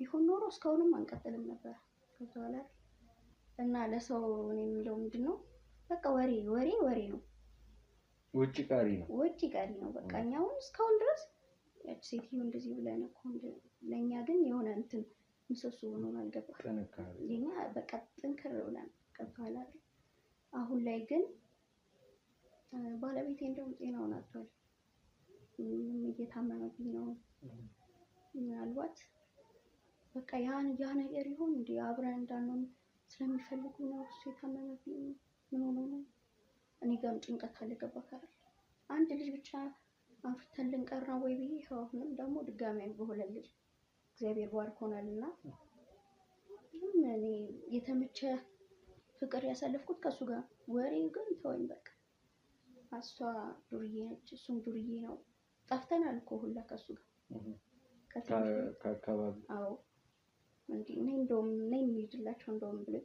ቢሆን ኖሮ እስካሁንም አንቀጥልም ነበር። ገብቶሃል? እና ለሰው እኔ የምለው ምንድን ነው፣ በቃ ወሬ ነው፣ ውጪ ቀሪ ነው። በቃ እኛ አሁን እስካሁን ድረስ ያቺ ሴትዮ እንደዚህ ብለን እኮ ለእኛ ግን የሆነ እንትን ምሰሶ ሆኖ አልገባም። የኛ በቃ ጥንክር ብለን ገብቶሃል? አሁን ላይ ግን ባለቤቴ እንደውም ጤናውን አጥቷል፣ እየታመመብኝ ነው። ምናልባት በቃ ያ ነገር ይሆን እንዴ አብረን እንዳንሆን ስለሚፈልጉ ነው እሱ የታመመብኝ። ምን ሆኖ ነው? እኔ ጋርም ጭንቀት አለ። ገባህ አይደል? አንድ ልጅ ብቻ አፍርተን ልንቀር ነው ወይ ብዬ አሁንም ደግሞ ድጋሚ በሁለት ልጅ እግዚአብሔር ባርኮናልና እኔ የተመቸ ፍቅር ያሳለፍኩት ከሱ ጋር። ወሬው ግን ተወኝ በቃ። እሷ ዱርዬ ነች፣ እሱም ዱርዬ ነው። ጠፍተናል እኮ ሁላ ከሱ ጋር ከአካባቢ። አዎ እንዴ እንደውም ነኝ የሚሄድላቸው እንደውም ብሎ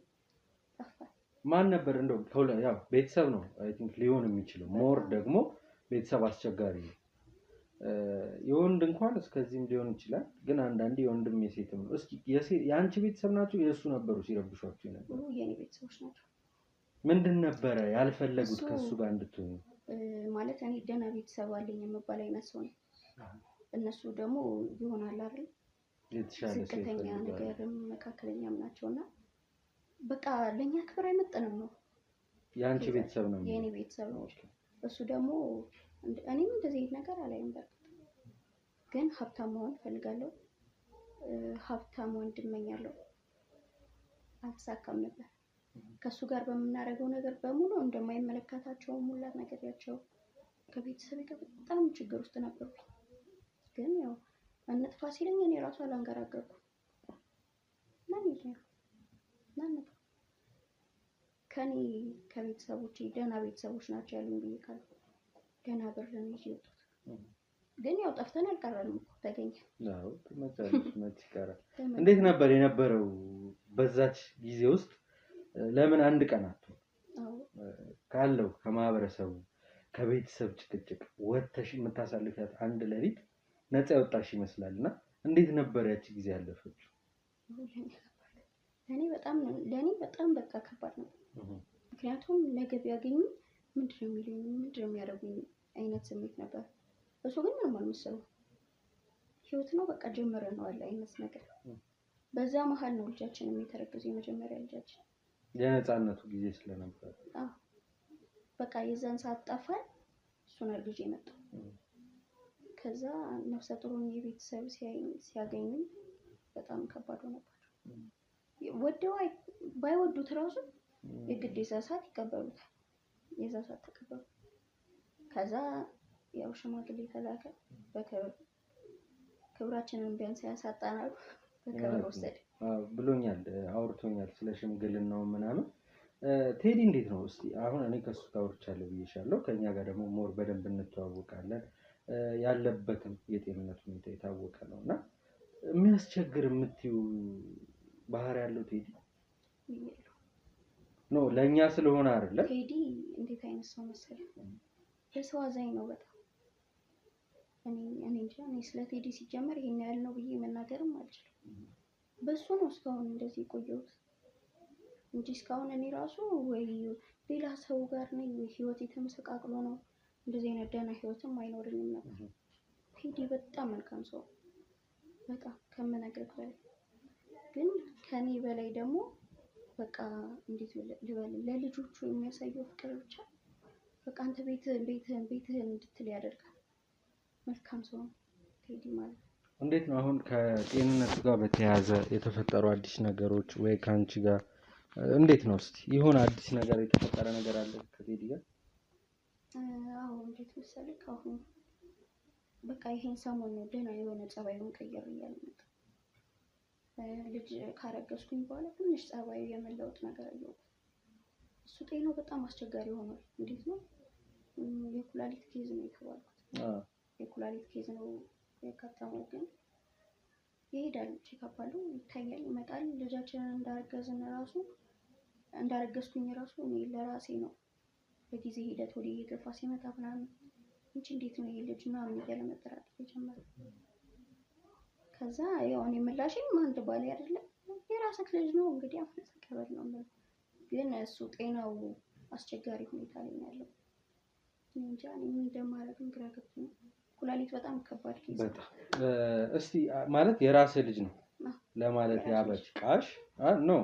ጠፋ። ማን ነበር እንደውም ያው ቤተሰብ ነው አይ ቲንክ ሊሆን የሚችለው። ሞር ደግሞ ቤተሰብ አስቸጋሪ ነው። የወንድ እንኳን እስከዚህም ሊሆን ይችላል፣ ግን አንዳንዴ የወንድም የሴትም ነው። እስኪ የአንቺ ቤተሰብ ናቸው የእሱ ነበሩ ሲረብሿቸው የነበሩ? የኔ ቤተሰቦች ናቸው። ምንድን ነበረ ያልፈለጉት ከእሱ ጋር እንድትሆኑ? ማለት እኔ ደህና ቤተሰብ አለኝ የምባል አይነት ሰው ነው። እነሱ ደግሞ ይሆናል አይደል የተሻለ ዝቅተኛ ነገርም መካከለኛም ናቸውና በቃ ለኛ ክብር አይመጥንም ነው። የአንቺ ቤተሰብ ነው? የኔ ቤተሰብ ነው። እሱ ደግሞ እኔም እንደዚህ ነገር አላየም። በቃ ግን ሀብታም መሆን ፈልጋለሁ፣ ሀብታም ወንድ እመኛለሁ። አልተሳካም ነበር። ከሱ ጋር በምናደርገው ነገር በሙሉ እንደማይመለከታቸው ሙላ ነገራቸው። ከቤተሰቤ ጋር በጣም ችግር ውስጥ ነበርኩኝ። ግን ያው እንጥፋ ሲለኝ እኔ ራሱ አላንገራገርኩም። ከኔ ከቤተሰቦቼ ደህና ቤተሰቦች ናቸው ያሉኝ ብዬ ካልኩ ደህና ብር ነው ይዤ የወጣሁት። ግን ያው ጠፍተን አልቀረንም እኮ ተገኘ። አዎ ትመጣለች መች ይቀራል። እንዴት ነበር የነበረው በዛች ጊዜ ውስጥ? ለምን አንድ ቀን አትሆን ካለው ከማህበረሰቡ ከቤተሰብ ጭቅጭቅ ወጥተሽ የምታሳልፊያት አንድ ሌሊት ነፃ ያወጣሽ ይመስላልና እንዴት ነበር ያቺ ጊዜ ያለፈችው? ለኔ በጣም በቃ ከባድ ነው። ምክንያቱም ነገ ቢያገኙ ምንድነው የሚሉኝ ምንድነው የሚያደርጉኝ አይነት ስሜት ነበር። እሱ ግን ምንም አልመሰለውም። ህይወት ነው በቃ ጀምረነዋል አይነት ነገር። በዛ መሀል ነው ልጃችንም የተረገዘው የመጀመሪያ ልጃችን። የነፃነቱ ጊዜ ስለነበር በቃ የዛን ሰዓት ጠፋን። እሱን አርግዤ መጣሁ። ከዛ ነፍሰ ጡሩን የቤተሰብ ሲያገኙ በጣም ከባድ ነበር። ወደው ባይወዱት ራሱ የግድ የዛ ሰዓት ይቀበሉታል። የዛ ሰዓት ተቀበሉ። ከዛ ያው ሽማግሌ ተላከ። ክብራችንን ቢያንስ ያሳጣናል። በክብር ወሰደ ብሎኛል፣ አውርቶኛል ስለ ሽምግልናው ምናምን። ቴዲ እንዴት ነው እስቲ? አሁን እኔ ከሱ ታወርቻለሁ ብዬሻለሁ። ከኛ ጋር ደግሞ ሞር በደንብ እንተዋወቃለን። ያለበትም የጤንነት ሁኔታ የታወቀ ነውና የሚያስቸግር የምትዩ ባህሪ ያለው ቴዲ ነው? ለኛ ስለሆነ አይደለም። ቴዲ እንዴት አይነት ሰው መሰለህ? ለሰው አዛኝ ነው በጣም። እኔ እንጃ እኔ ስለ ቴዲ ሲጀመር ይሄን ያህል ነው ብዬ መናገርም አልችልም። በሱ ነው እስካሁን እንደዚህ የቆየሁት እንጂ እስካሁን እኔ ራሱ ወይ ሌላ ሰው ጋር ነኝ ወይ ህይወት የተመሰቃቅሎ ነው እንደዚህ አይነት ደህና ህይወትም አይኖርኝም ነበር። ቴዲ በጣም መልካም ሰው በጣም ከምነግርህ በላይ። ግን ከኔ በላይ ደግሞ በቃ እንዴት ልበል ለልጆቹ የሚያሳየው ፍቅር ብቻ በቃ አንተ ቤትህን እንድትል ያደርጋል። መልካም ሰው ቴዲ ማለት ነው። እንዴት ነው አሁን ከጤንነቱ ጋር በተያያዘ የተፈጠሩ አዲስ ነገሮች ወይ ካንቺ ጋር እንዴት ነው እስቲ? ይሆን አዲስ ነገር የተፈጠረ ነገር አለ ከቴዲ ጋር? አዎ እንዴት መሰለህ አሁን በቃ ይሄን ሰሞን ደህና የሆነ ጸባዩን ቀየር እያለ መጣ። ልጅ ካረገዝኩኝ በኋላ ትንሽ ጸባዩ የመለወጥ ነገር አየሁ። እሱ ጤናው በጣም አስቸጋሪ ሆኗል። እንዴት ነው የኩላሊት ኬዝ ነው የተባልኩት። የኩላሊት ኬዝ ነው የካተመው። ግን ይሄዳል፣ ቼክአፕ አለው፣ ይታያል፣ ይመጣል። ልጃችንን እንዳረገዝኩኝ ራሱ እኔ ለራሴ ነው በጊዜ ሂደት ወደ እየገፋ ሲመጣ ምናምን እንጂ እንዴት ነው ይሄ ልጅ ምናምን እያለ መጠራጠር የጀመረው። ከዛ ያው እኔ ምላሽም አንድ ባሌ አይደለም የራስህ ልጅ ነው እንግዲህ አፍን ተቀበል ነው ማለት። ግን እሱ ጤናው አስቸጋሪ ሁኔታ ላይ ነው ያለው። እንጃ ምን እንደማደርግም ግራ ገብቶኝ። ኩላሊት በጣም ከባድ ኬዝ በጣም እስቲ ማለት የራስህ ልጅ ነው ለማለት ያበቃሽ ነው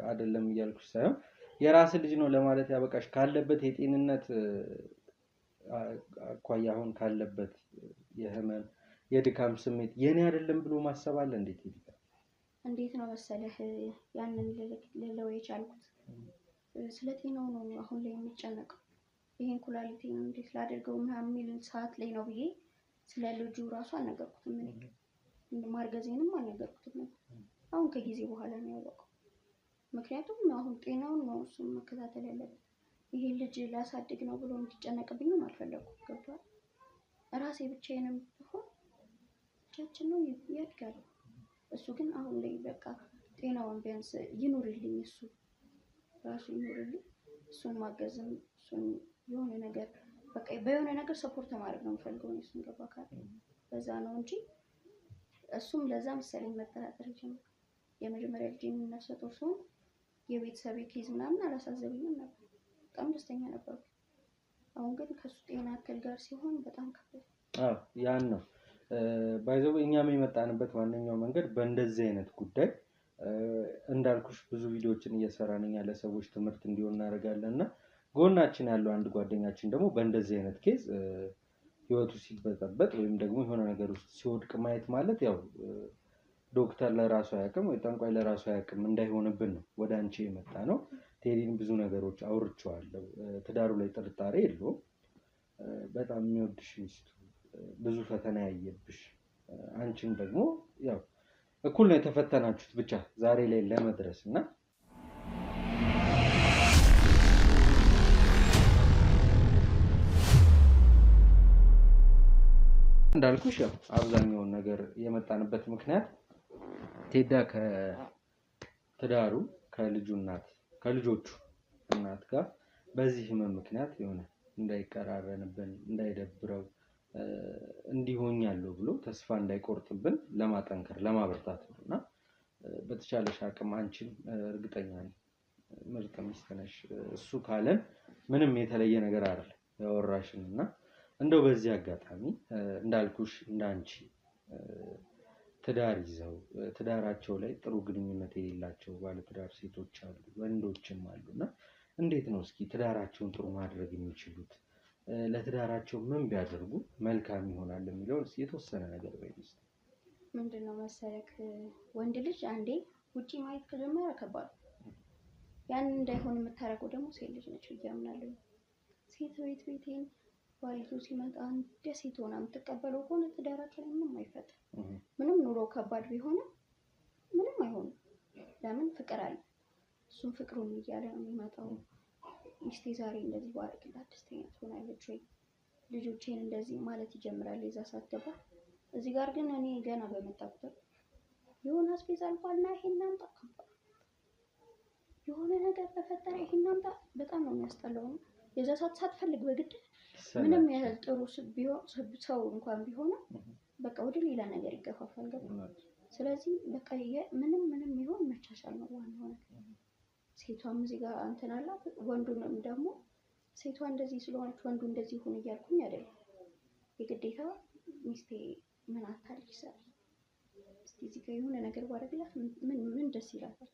አይደለም እያልኩሽ ሳይሆን የራስህ ልጅ ነው ለማለት ያበቃሽ ካለበት የጤንነት አኳያ አሁን ካለበት የህመም የድካም ስሜት የኔ አይደለም ብሎ ማሰብ አለ። እንዴት ነው መሰለህ ያንን ልለው የቻልኩት ስለ ጤናው ነው አሁን ላይ የሚጨነቀው። ይሄን ኩላሊቴን እንዴት ላደርገው ምናምን የሚል ሰዓት ላይ ነው ብዬ ስለ ልጁ ራሱ አልነገርኩትም። እኔ ማርገዜንም አልነገርኩትም። አሁን ከጊዜ በኋላ ነው ያወቀው። ምክንያቱም አሁን ጤናውን ነው እሱም መከታተል ያለበት። ይሄ ልጅ ላሳድግ ነው ብሎ እንዲጨነቅብኝም አልፈለኩም። ገብቷል? ራሴ ብቻዬንም ቢሆን ልጃችን ነው ያድጋል። እሱ ግን አሁን ላይ በቃ ጤናውን ቢያንስ ይኖርልኝ፣ እሱ ራሱ ይኖርልኝ፣ እሱን ማገዝም እሱን የሆነ ነገር በቃ በየሆነ ነገር ሰፖርት ማድረግ ነው የምፈልገው። እሱን ገባ ካለ በዛ ነው እንጂ እሱም ለዛ መሰለኝ መጠራጠር ጀመረ። የመጀመሪያ ልጄን ነፍሰ ጡር ስሆን የቤተሰብ ኬዝ ምናምን አላሳዘበኝም ነበር። በጣም ደስተኛ ነበርኩ። አሁን ግን ከሱ ጤና እክል ጋር ሲሆን በጣም ከባድ ያን ነው ባይዘው እኛም የመጣንበት ዋነኛው መንገድ በእንደዚህ አይነት ጉዳይ እንዳልኩሽ ብዙ ቪዲዮዎችን እየሰራን ያለ ሰዎች ትምህርት እንዲሆን እናደርጋለንና ጎናችን ያለው አንድ ጓደኛችን ደግሞ በእንደዚህ አይነት ኬዝ ህይወቱ ሲበጠበጥ ወይም ደግሞ የሆነ ነገር ውስጥ ሲወድቅ ማየት ማለት ያው ዶክተር ለራሱ አያውቅም ወይ ጠንቋይ ለራሱ አያውቅም እንዳይሆንብን ነው ወደ አንቺ የመጣ ነው። ቴዲን ብዙ ነገሮች አውርቼዋለሁ። ትዳሩ ላይ ጥርጣሬ የለውም። በጣም የሚወድሽ ሚስቱ ብዙ ፈተና ያየብሽ አንቺም ደግሞ ያው እኩል ነው የተፈተናችሁት ብቻ ዛሬ ላይ ለመድረስ እና እንዳልኩሽ ያው አብዛኛውን ነገር የመጣንበት ምክንያት ቴዳ ከትዳሩ ከልጆቹ እናት ጋር በዚህ ህመም ምክንያት የሆነ እንዳይቀራረንብን እንዳይደብረው እንዲሆኛለሁ ብሎ ተስፋ እንዳይቆርጥብን ለማጠንከር ለማበርታት ነውና በተቻለሽ አቅም አንቺም እርግጠኛ ነኝ ምርጥ ሚስት ነሽ እሱ ካለን ምንም የተለየ ነገር አይደለም ያወራሽንና እንደው በዚህ አጋጣሚ እንዳልኩሽ እንዳንቺ ትዳር ይዘው ትዳራቸው ላይ ጥሩ ግንኙነት የሌላቸው ባለትዳር ሴቶች አሉ ወንዶችም አሉና እንዴት ነው እስኪ ትዳራቸውን ጥሩ ማድረግ የሚችሉት ለትዳራቸው ምን ቢያደርጉ መልካም ይሆናል የሚለው የተወሰነ ነገር በይስ ምንድነው መሰለክ ወንድ ልጅ አንዴ ውጪ ማየት ከጀመረ ከባድ ያን እንዳይሆን የምታረገው ደግሞ ሴት ልጅ ነች ይያምናለሁ ሴት ቤቴን ባልዩ ሲመጣ እንደ ሴት ሆና የምትቀበለው ከሆነ ትዳራቸው ምንም አይፈጥር ምንም ኑሮ ከባድ ቢሆንም ምንም አይሆንም ለምን ፍቅር አለ እሱም ፍቅሩን እያለ ነው የሚመጣው ሚስቴ ዛሬ እንደዚህ ባረክላት ደስተኛ ትሆናለች ወይ ልጆቼን እንደዚህ ማለት ይጀምራል የዛ ሳትገባ እዚህ ጋር ግን እኔ ገና በመጣበት የሆነ አስቤዛ አልፏልና ይሄን አምጣ የሆነ ነገር ተፈጠረ ይሄን አምጣ በጣም ነው የሚያስጠላው የዛ ሳትፈልግ በግድ ምንም ያህል ጥሩ ሰው እንኳን ቢሆን በቃ ወደ ሌላ ነገር ይገፋፋል ስለዚህ በቃ ምንም ይሆን መቻቻል ነው ዋናው ሴቷም እዚህ ጋር እንትን አላት ወንዱንም ደግሞ ሴቷ እንደዚህ ስለሆነች ወንዱ እንደዚህ ሆነ እያልኩኝ አይደለም የግዴታ ሚስቴ ምን አታልሽ ይሰራል እስቲ እዚህ ጋር የሆነ ነገር ባረግላት ምን ደስ ይላታል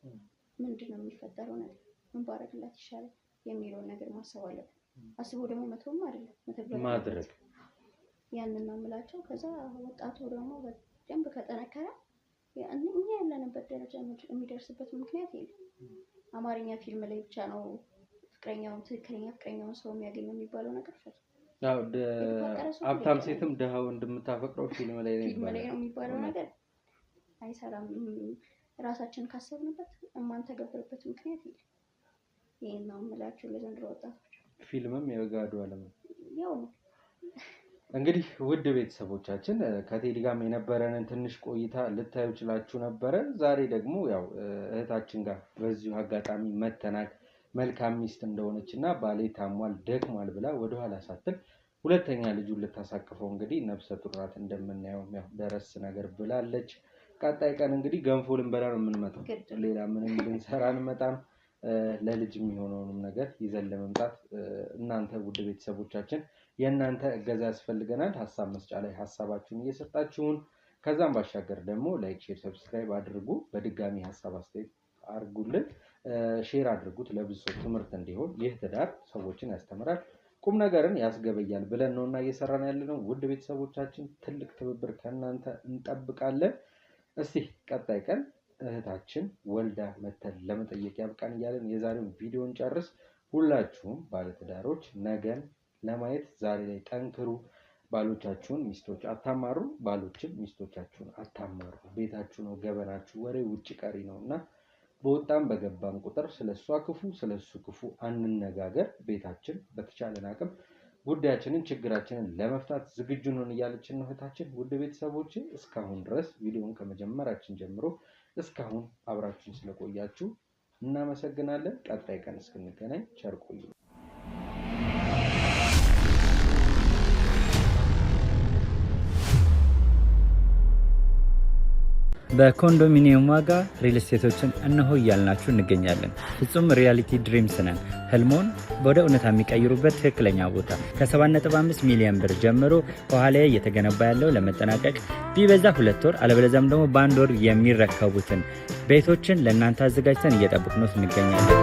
ምንድነው የሚፈጠረው ነገር ምን ባረግላት ይሻላል የሚለው ነገር ማሰብ አለበት አስቦ ደግሞ መተውም አይደለም መተግበር ማድረግ ያንን ነው የምላቸው ከዛ ወጣቱ ደግሞ በደንብ ከጠነከረ እኛ ያለንበት ደረጃ የሚደርስበት ምክንያት የለም አማርኛ ፊልም ላይ ብቻ ነው ትክክለኛ ፍቅረኛውን ሰው የሚያገኘው የሚባለው ነገር ያው ሀብታም ሴትም ደሃው እንደምታፈቅረው ፊልም ላይ ነው የሚባለው ነገር አይሰራም ራሳችን ካሰብንበት ማን ተገብርበት ምክንያት የለም ይሄን ነው የምላቸው ለዘንድሮ ወጣቶች ፊልምም የጋዱ ዓለም ያው ነው እንግዲህ ውድ ቤተሰቦቻችን ከቴዲ ጋርም የነበረንን ትንሽ ቆይታ ልታዩ ይችላችሁ ነበር ዛሬ ደግሞ ያው እህታችን ጋር በዚሁ አጋጣሚ መተናል መልካም ሚስት እንደሆነችና ባሌ ታሟል ደክሟል ብላ ወደ ኋላ ሳትል ሁለተኛ ልጁን ልታሳቅፈው እንግዲህ ነፍሰ ጡር ናት እንደምናየው ያው ደረስ ነገር ብላለች ቀጣይ ቀን እንግዲህ ገንፎ ልንበላ ነው የምንመጣው ሌላ ምንም ልንሰራ አንመጣም ለልጅ የሚሆነውንም ነገር ይዘን ለመምጣት እናንተ ውድ ቤተሰቦቻችን የእናንተ እገዛ ያስፈልገናል ሐሳብ መስጫ ላይ ሐሳባችሁን እየሰጣችሁን ከዛም ባሻገር ደግሞ ላይክ ሼር ሰብስክራይብ አድርጉ በድጋሚ ሐሳብ አስተያየት አድርጉልን ሼር አድርጉት ለብዙ ሰው ትምህርት እንዲሆን ይህ ትዳር ሰዎችን ያስተምራል ቁም ነገርን ያስገበያል ብለን ነውና እየሰራን ያለነው ውድ ቤተሰቦቻችን ትልቅ ትብብር ከእናንተ እንጠብቃለን እስቲ ቀጣይ ቀን እህታችን ወልዳ መተን ለመጠየቅ ያብቃን እያለን የዛሬውን ቪዲዮን ጨርስ ሁላችሁም ባለትዳሮች ነገን ለማየት ዛሬ ላይ ጠንክሩ ባሎቻችሁን ሚስቶች አታማሩ ባሎችን ሚስቶቻችሁን አታማሩ ቤታችሁ ነው ገበናችሁ ወሬ ውጭ ቀሪ ነውና በወጣም በገባም ቁጥር ስለሷ ክፉ ስለሱ ክፉ አንነጋገር ቤታችን በተቻለን አቅም ጉዳያችንን ችግራችንን ለመፍታት ዝግጁ ነን እያለችን ነው እህታችን ውድ ቤተሰቦቼ እስካሁን ድረስ ቪዲዮውን ከመጀመራችን ጀምሮ እስካሁን አብራችሁን ስለቆያችሁ እናመሰግናለን ቀጣይ ቀን እስክንገናኝ ቸር ቆዩ በኮንዶሚኒየም ዋጋ ሪል ስቴቶችን እነሆ እያልናችሁ እንገኛለን። ፍጹም ሪያሊቲ ድሪምስ ነን። ህልሞን ወደ እውነታ የሚቀይሩበት ትክክለኛ ቦታ ከ7.5 ሚሊዮን ብር ጀምሮ ከኋላ እየተገነባ ያለው ለመጠናቀቅ ቢበዛ 2 ወር አለበለዚያም ደግሞ በአንድ ወር የሚረከቡትን ቤቶችን ለእናንተ አዘጋጅተን እየጠበቅነው እንገኛለን።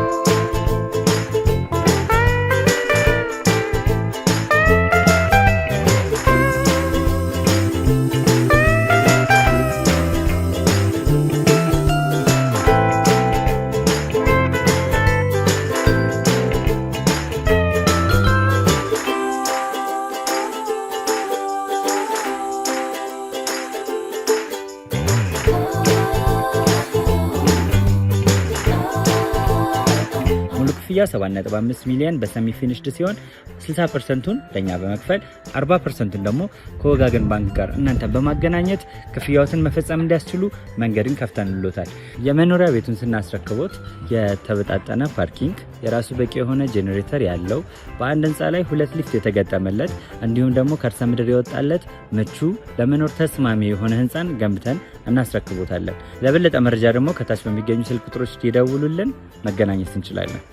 ክፍያ 7.5 ሚሊዮን በሰሚ ፊኒሽድ ሲሆን 60%ቱን ለኛ በመክፈል 40%ቱን ደግሞ ከወጋገን ባንክ ጋር እናንተ በማገናኘት ክፍያዎትን መፈጸም እንዲያስችሉ መንገድን ከፍተንልዎታል። የመኖሪያ ቤቱን ስናስረክቦት የተበጣጠነ ፓርኪንግ፣ የራሱ በቂ የሆነ ጄኔሬተር ያለው በአንድ ህንፃ ላይ 2 ሊፍት የተገጠመለት እንዲሁም ደግሞ ከርሰ ምድር የወጣለት ምቹ ለመኖር ተስማሚ የሆነ ህንፃን ገንብተን እናስረክቦታለን። ለበለጠ መረጃ ደግሞ ከታች በሚገኙ ስልክ ቁጥሮች ይደውሉልን፣ መገናኘት እንችላለን።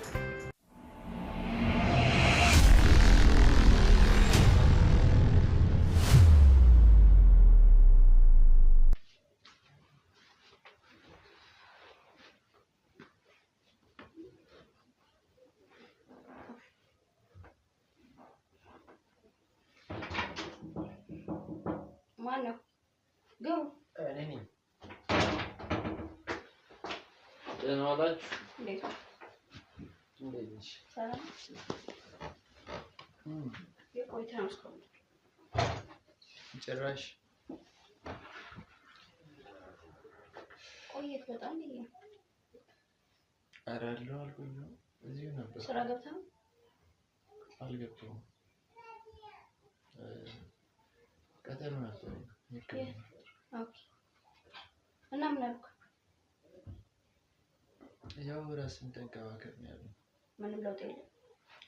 ማነው? ግቡ። እኔ ነኝ። ደህና ዋላችሁ? እንዴት ነው? እንዴት ነሽ? ሰላም። የቆይታ ነው እስካሁን ጭራሽ ቆየት በጣም ይሄ አራለው አልቆየሁም። እዚሁ ነበር። ስራ ገብተህ ነው? አልገባሁም። ቀጠሮ ነበር። ኦኬ። እና ምን አልኩ? ያው ራስን ተንከባከብ ነው ያለው። ምንም ለውጥ የለም።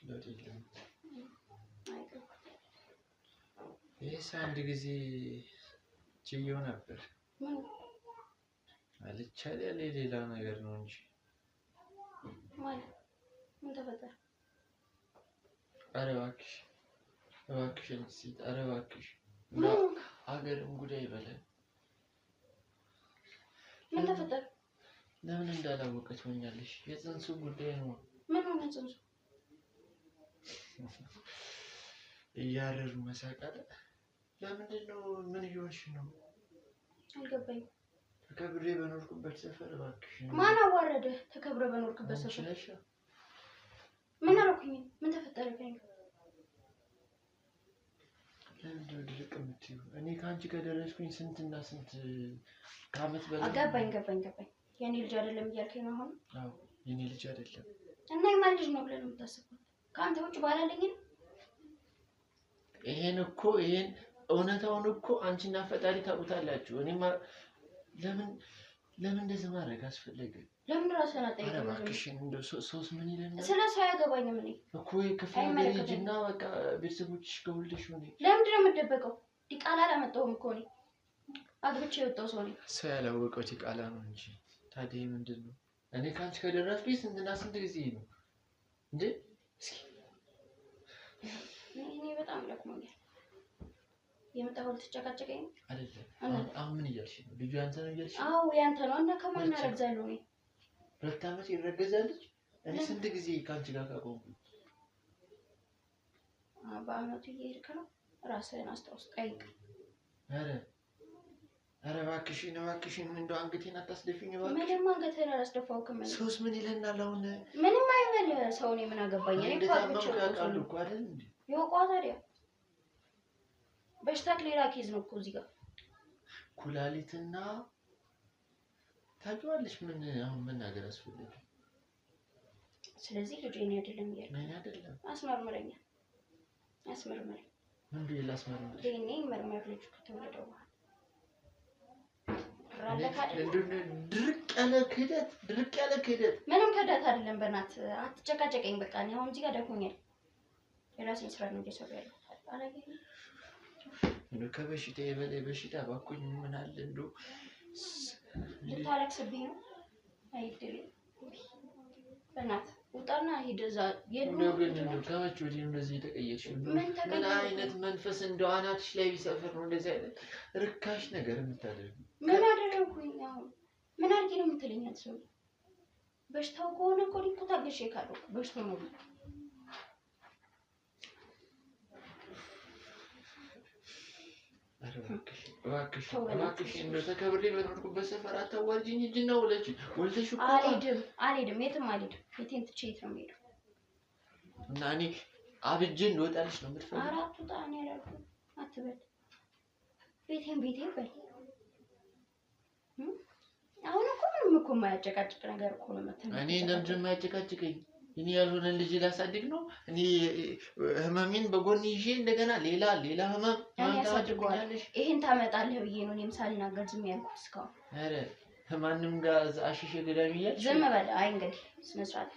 ለውጥ የለም። አይገርም። ይሄስ አንድ ጊዜ ችዬው ነበር። ምን አልቻለ ያለ ሌላ ነገር ነው እንጂ ማለት ምን ተፈጠረ? ኧረ እባክሽ እባክሽ እንጂ ኧረ እባክሽ ሀገርም ጉዳይ በለን። ምን ተፈጠረ? ለምን እንዳላወቀች ሆኛለሽ? የጽንሱ ጉዳይ ነው። ምን ሆነ ጽንሱ? እያረሩ መሳቃለ። ለምንድን ነው? ምን እየሆንሽ ነው? አልገባኝም። ተከብሬ በኖርኩበት ሰፈር እባክሽ። ማን አዋረደ? ተከብረ በኖርኩበት ሰፈር ምን አልኩኝ? ምን ተፈጠረ? ለምንድን ነው ድርቅ የምትይው? እኔ ከአንቺ ከደረስኩኝ ስንትና ስንት ከዓመት በላይ። ገባኝ። የኔ ልጅ አይደለም እያልከኝ ነው አሁን? አዎ የኔ ልጅ አይደለም። እና የማን ልጅ ነው ብለህ ነው የምታስበው? ከአንተ ውጭ ባላለኝ ነው? ይሄን እውነታውን እኮ አንቺና ፈጣሪ ታውቁታላችሁ። እኔማ ለምን እንደዚህ ማድረግ አስፈለገ? ለምን ራስህን አጠይቅም? ኧረ እባክሽን እንደው ሶስት ምን ይለኛል? ስለ ሰው አያገባኝም። እኔ እኮ ክፍለ ሀገር ሂጂና በቃ ቤተሰቦችሽ ከወልደሽ ሆነ። ለምንድን ነው የምትደበቀው? ዲቃላ አላመጣሁም እኮ እኔ አግብቼ የወጣሁ ሰው ነኝ። ሰው ያላወቀው ዲቃላ ነው እንጂ ታዲያ ምንድን ነው? እኔ ከአንቺ ከደረስኩኝ ስንትና ስንት ጊዜ ነው እንዴ? እስኪ እኔ በጣም ለቅሞኛል። የመጣኸው ልትጨቃጨቀኝ ነው? አይደለም። አሁን ምን እያልሽ ነው? ልጁ ያንተ ነው እያልሽ ነው? አዎ ያንተ ነው። እና ከማን አረግዛለሁ እኔ? 2 ዓመት ይረገዛለች። እኔ ስንት ጊዜ ከአንቺ ጋር ካቆምኩኝ? በአመቱ እየሄድክ ነው። ራስህን አስታውስ፣ ጠይቅ። ኧረ እባክሽን እንደው አንገቴን አታስደፊኝ እባክሽ። ምንም አንገቴን አላስደፋሁም። ሶስ ምን ይለናል አሁን? ምንም አይበል ሰው። እኔ ምን አገባኝ? እኔ እኮ አግብቼ ያውቃሉ እኮ አይደል እንዴ? ይወቋ ታዲያ በሽታክ ሌላ ኬዝ ነው እኮ እዚህ ጋር ኩላሊትና ታውቂዋለሽ። ምን አሁን መናገር አስፈልግ? ስለዚህ ልጅ እኔ አይደለም እያልኩ ምን አይደለም። አስመርምረኝ። ምን ብዬ ላስመርምረኝ? እኔ መርመር ልጅ ከተወለደ በኋላ ድርቅ ያለ ክህደት። ምንም ክህደት አይደለም። በእናትህ አትጨቃጨቀኝ። በቃ እኔ አሁን እዚህ ጋር ደክሞኛል። የራሴን ስራ ነው እየሰራሁ ያለሁት። አላገኝም እንደው ከበሽታ የበላይ በሽታ ባኮኝ ምን አለ እንደው ልታለቅስብኝ ነው? አይደል? በእናትህ ውጣና ሂድ እዛ። እንደው ግን እንደው ከመቼ ወዲህ እንደዚህ የተቀየርሽው? ምን አይነት መንፈስ እንደው አናትሽ ላይ ቢሰፍር ነው እንደዚህ አይነት ርካሽ ነገር የምታደርጊው? ምን አደረኩኝ? አሁን ምን አድርጌ ነው የምትለኝ? ሰው በሽታው ከሆነ እኮ እኔ እኮ ታገሼ ካለው በሽታው ነው። እባክሽ እንደው ተከብሬ በኖርኩበት ሰፈር አታዋርጂኝ። እጅና ወልደሽ እኮ አልሄድም፣ የትም አልሄድም። ቤቴን ትቼ የት ነው የምሄደው? እና እኔ አብጄ እንድወጣልሽ ነው የምትፈልጊው? ኧረ አትውጣ፣ እኔ አላልኩም አትበል። ቤቴን በል። አሁን እኮ ምንም እኮ የማያጨቃጭቅ ነገር እኮ ነው የምትለው። እኔ ለምንድን ነው የማያጨቃጭቀኝ? እኔ ያልሆነ ልጅ ላሳድግ ነው እኔ ህመሜን በጎን ይዤ እንደገና ሌላ ህመም ታሳድገዋለሽ። ይሄን ታመጣለህ ብዬ ነው እኔም ሳልናገር ዝም ያልኩት እስካሁን። ኧረ ከማንም ጋር አሽሼ ገዳም እያልሽ ዝም በል። አይ እንግዲህ ስነ ስርዓት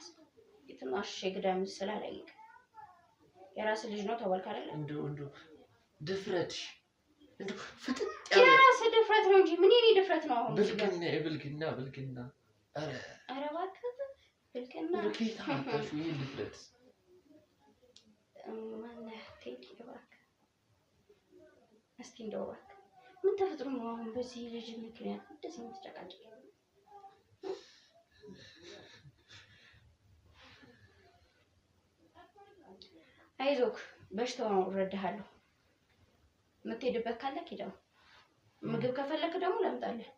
የትም አሽሼ ገዳም ስላላየቅ የራስ ልጅ ነው ተባልክ አይደል? እንደው ድፍረትሽ እንደው ፍጥጥ የራስ ድፍረት ነው እንጂ ምን የኔ ድፍረት ነው? አሁን ብልግና ኧረ እባክህ ብልግና ርኬታ አታሹ ይሄን ድፍረት ማነህ ቴዲ እባክህ እስኪ እንደው እባክህ ምን ተፈጥሮ ነው አሁን በዚህ ልጅ ምክንያት እንደዚህ የምትጨቃጨቅ? አይዞክ በሽታውን እረዳሃለሁ። የምትሄድበት ካለ ሄደው ምግብ ከፈለክ ደግሞ ላምጣልህ።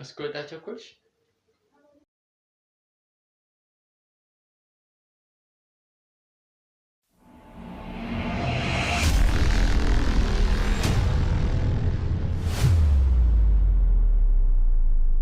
እስከወጣ ቸኮልሽ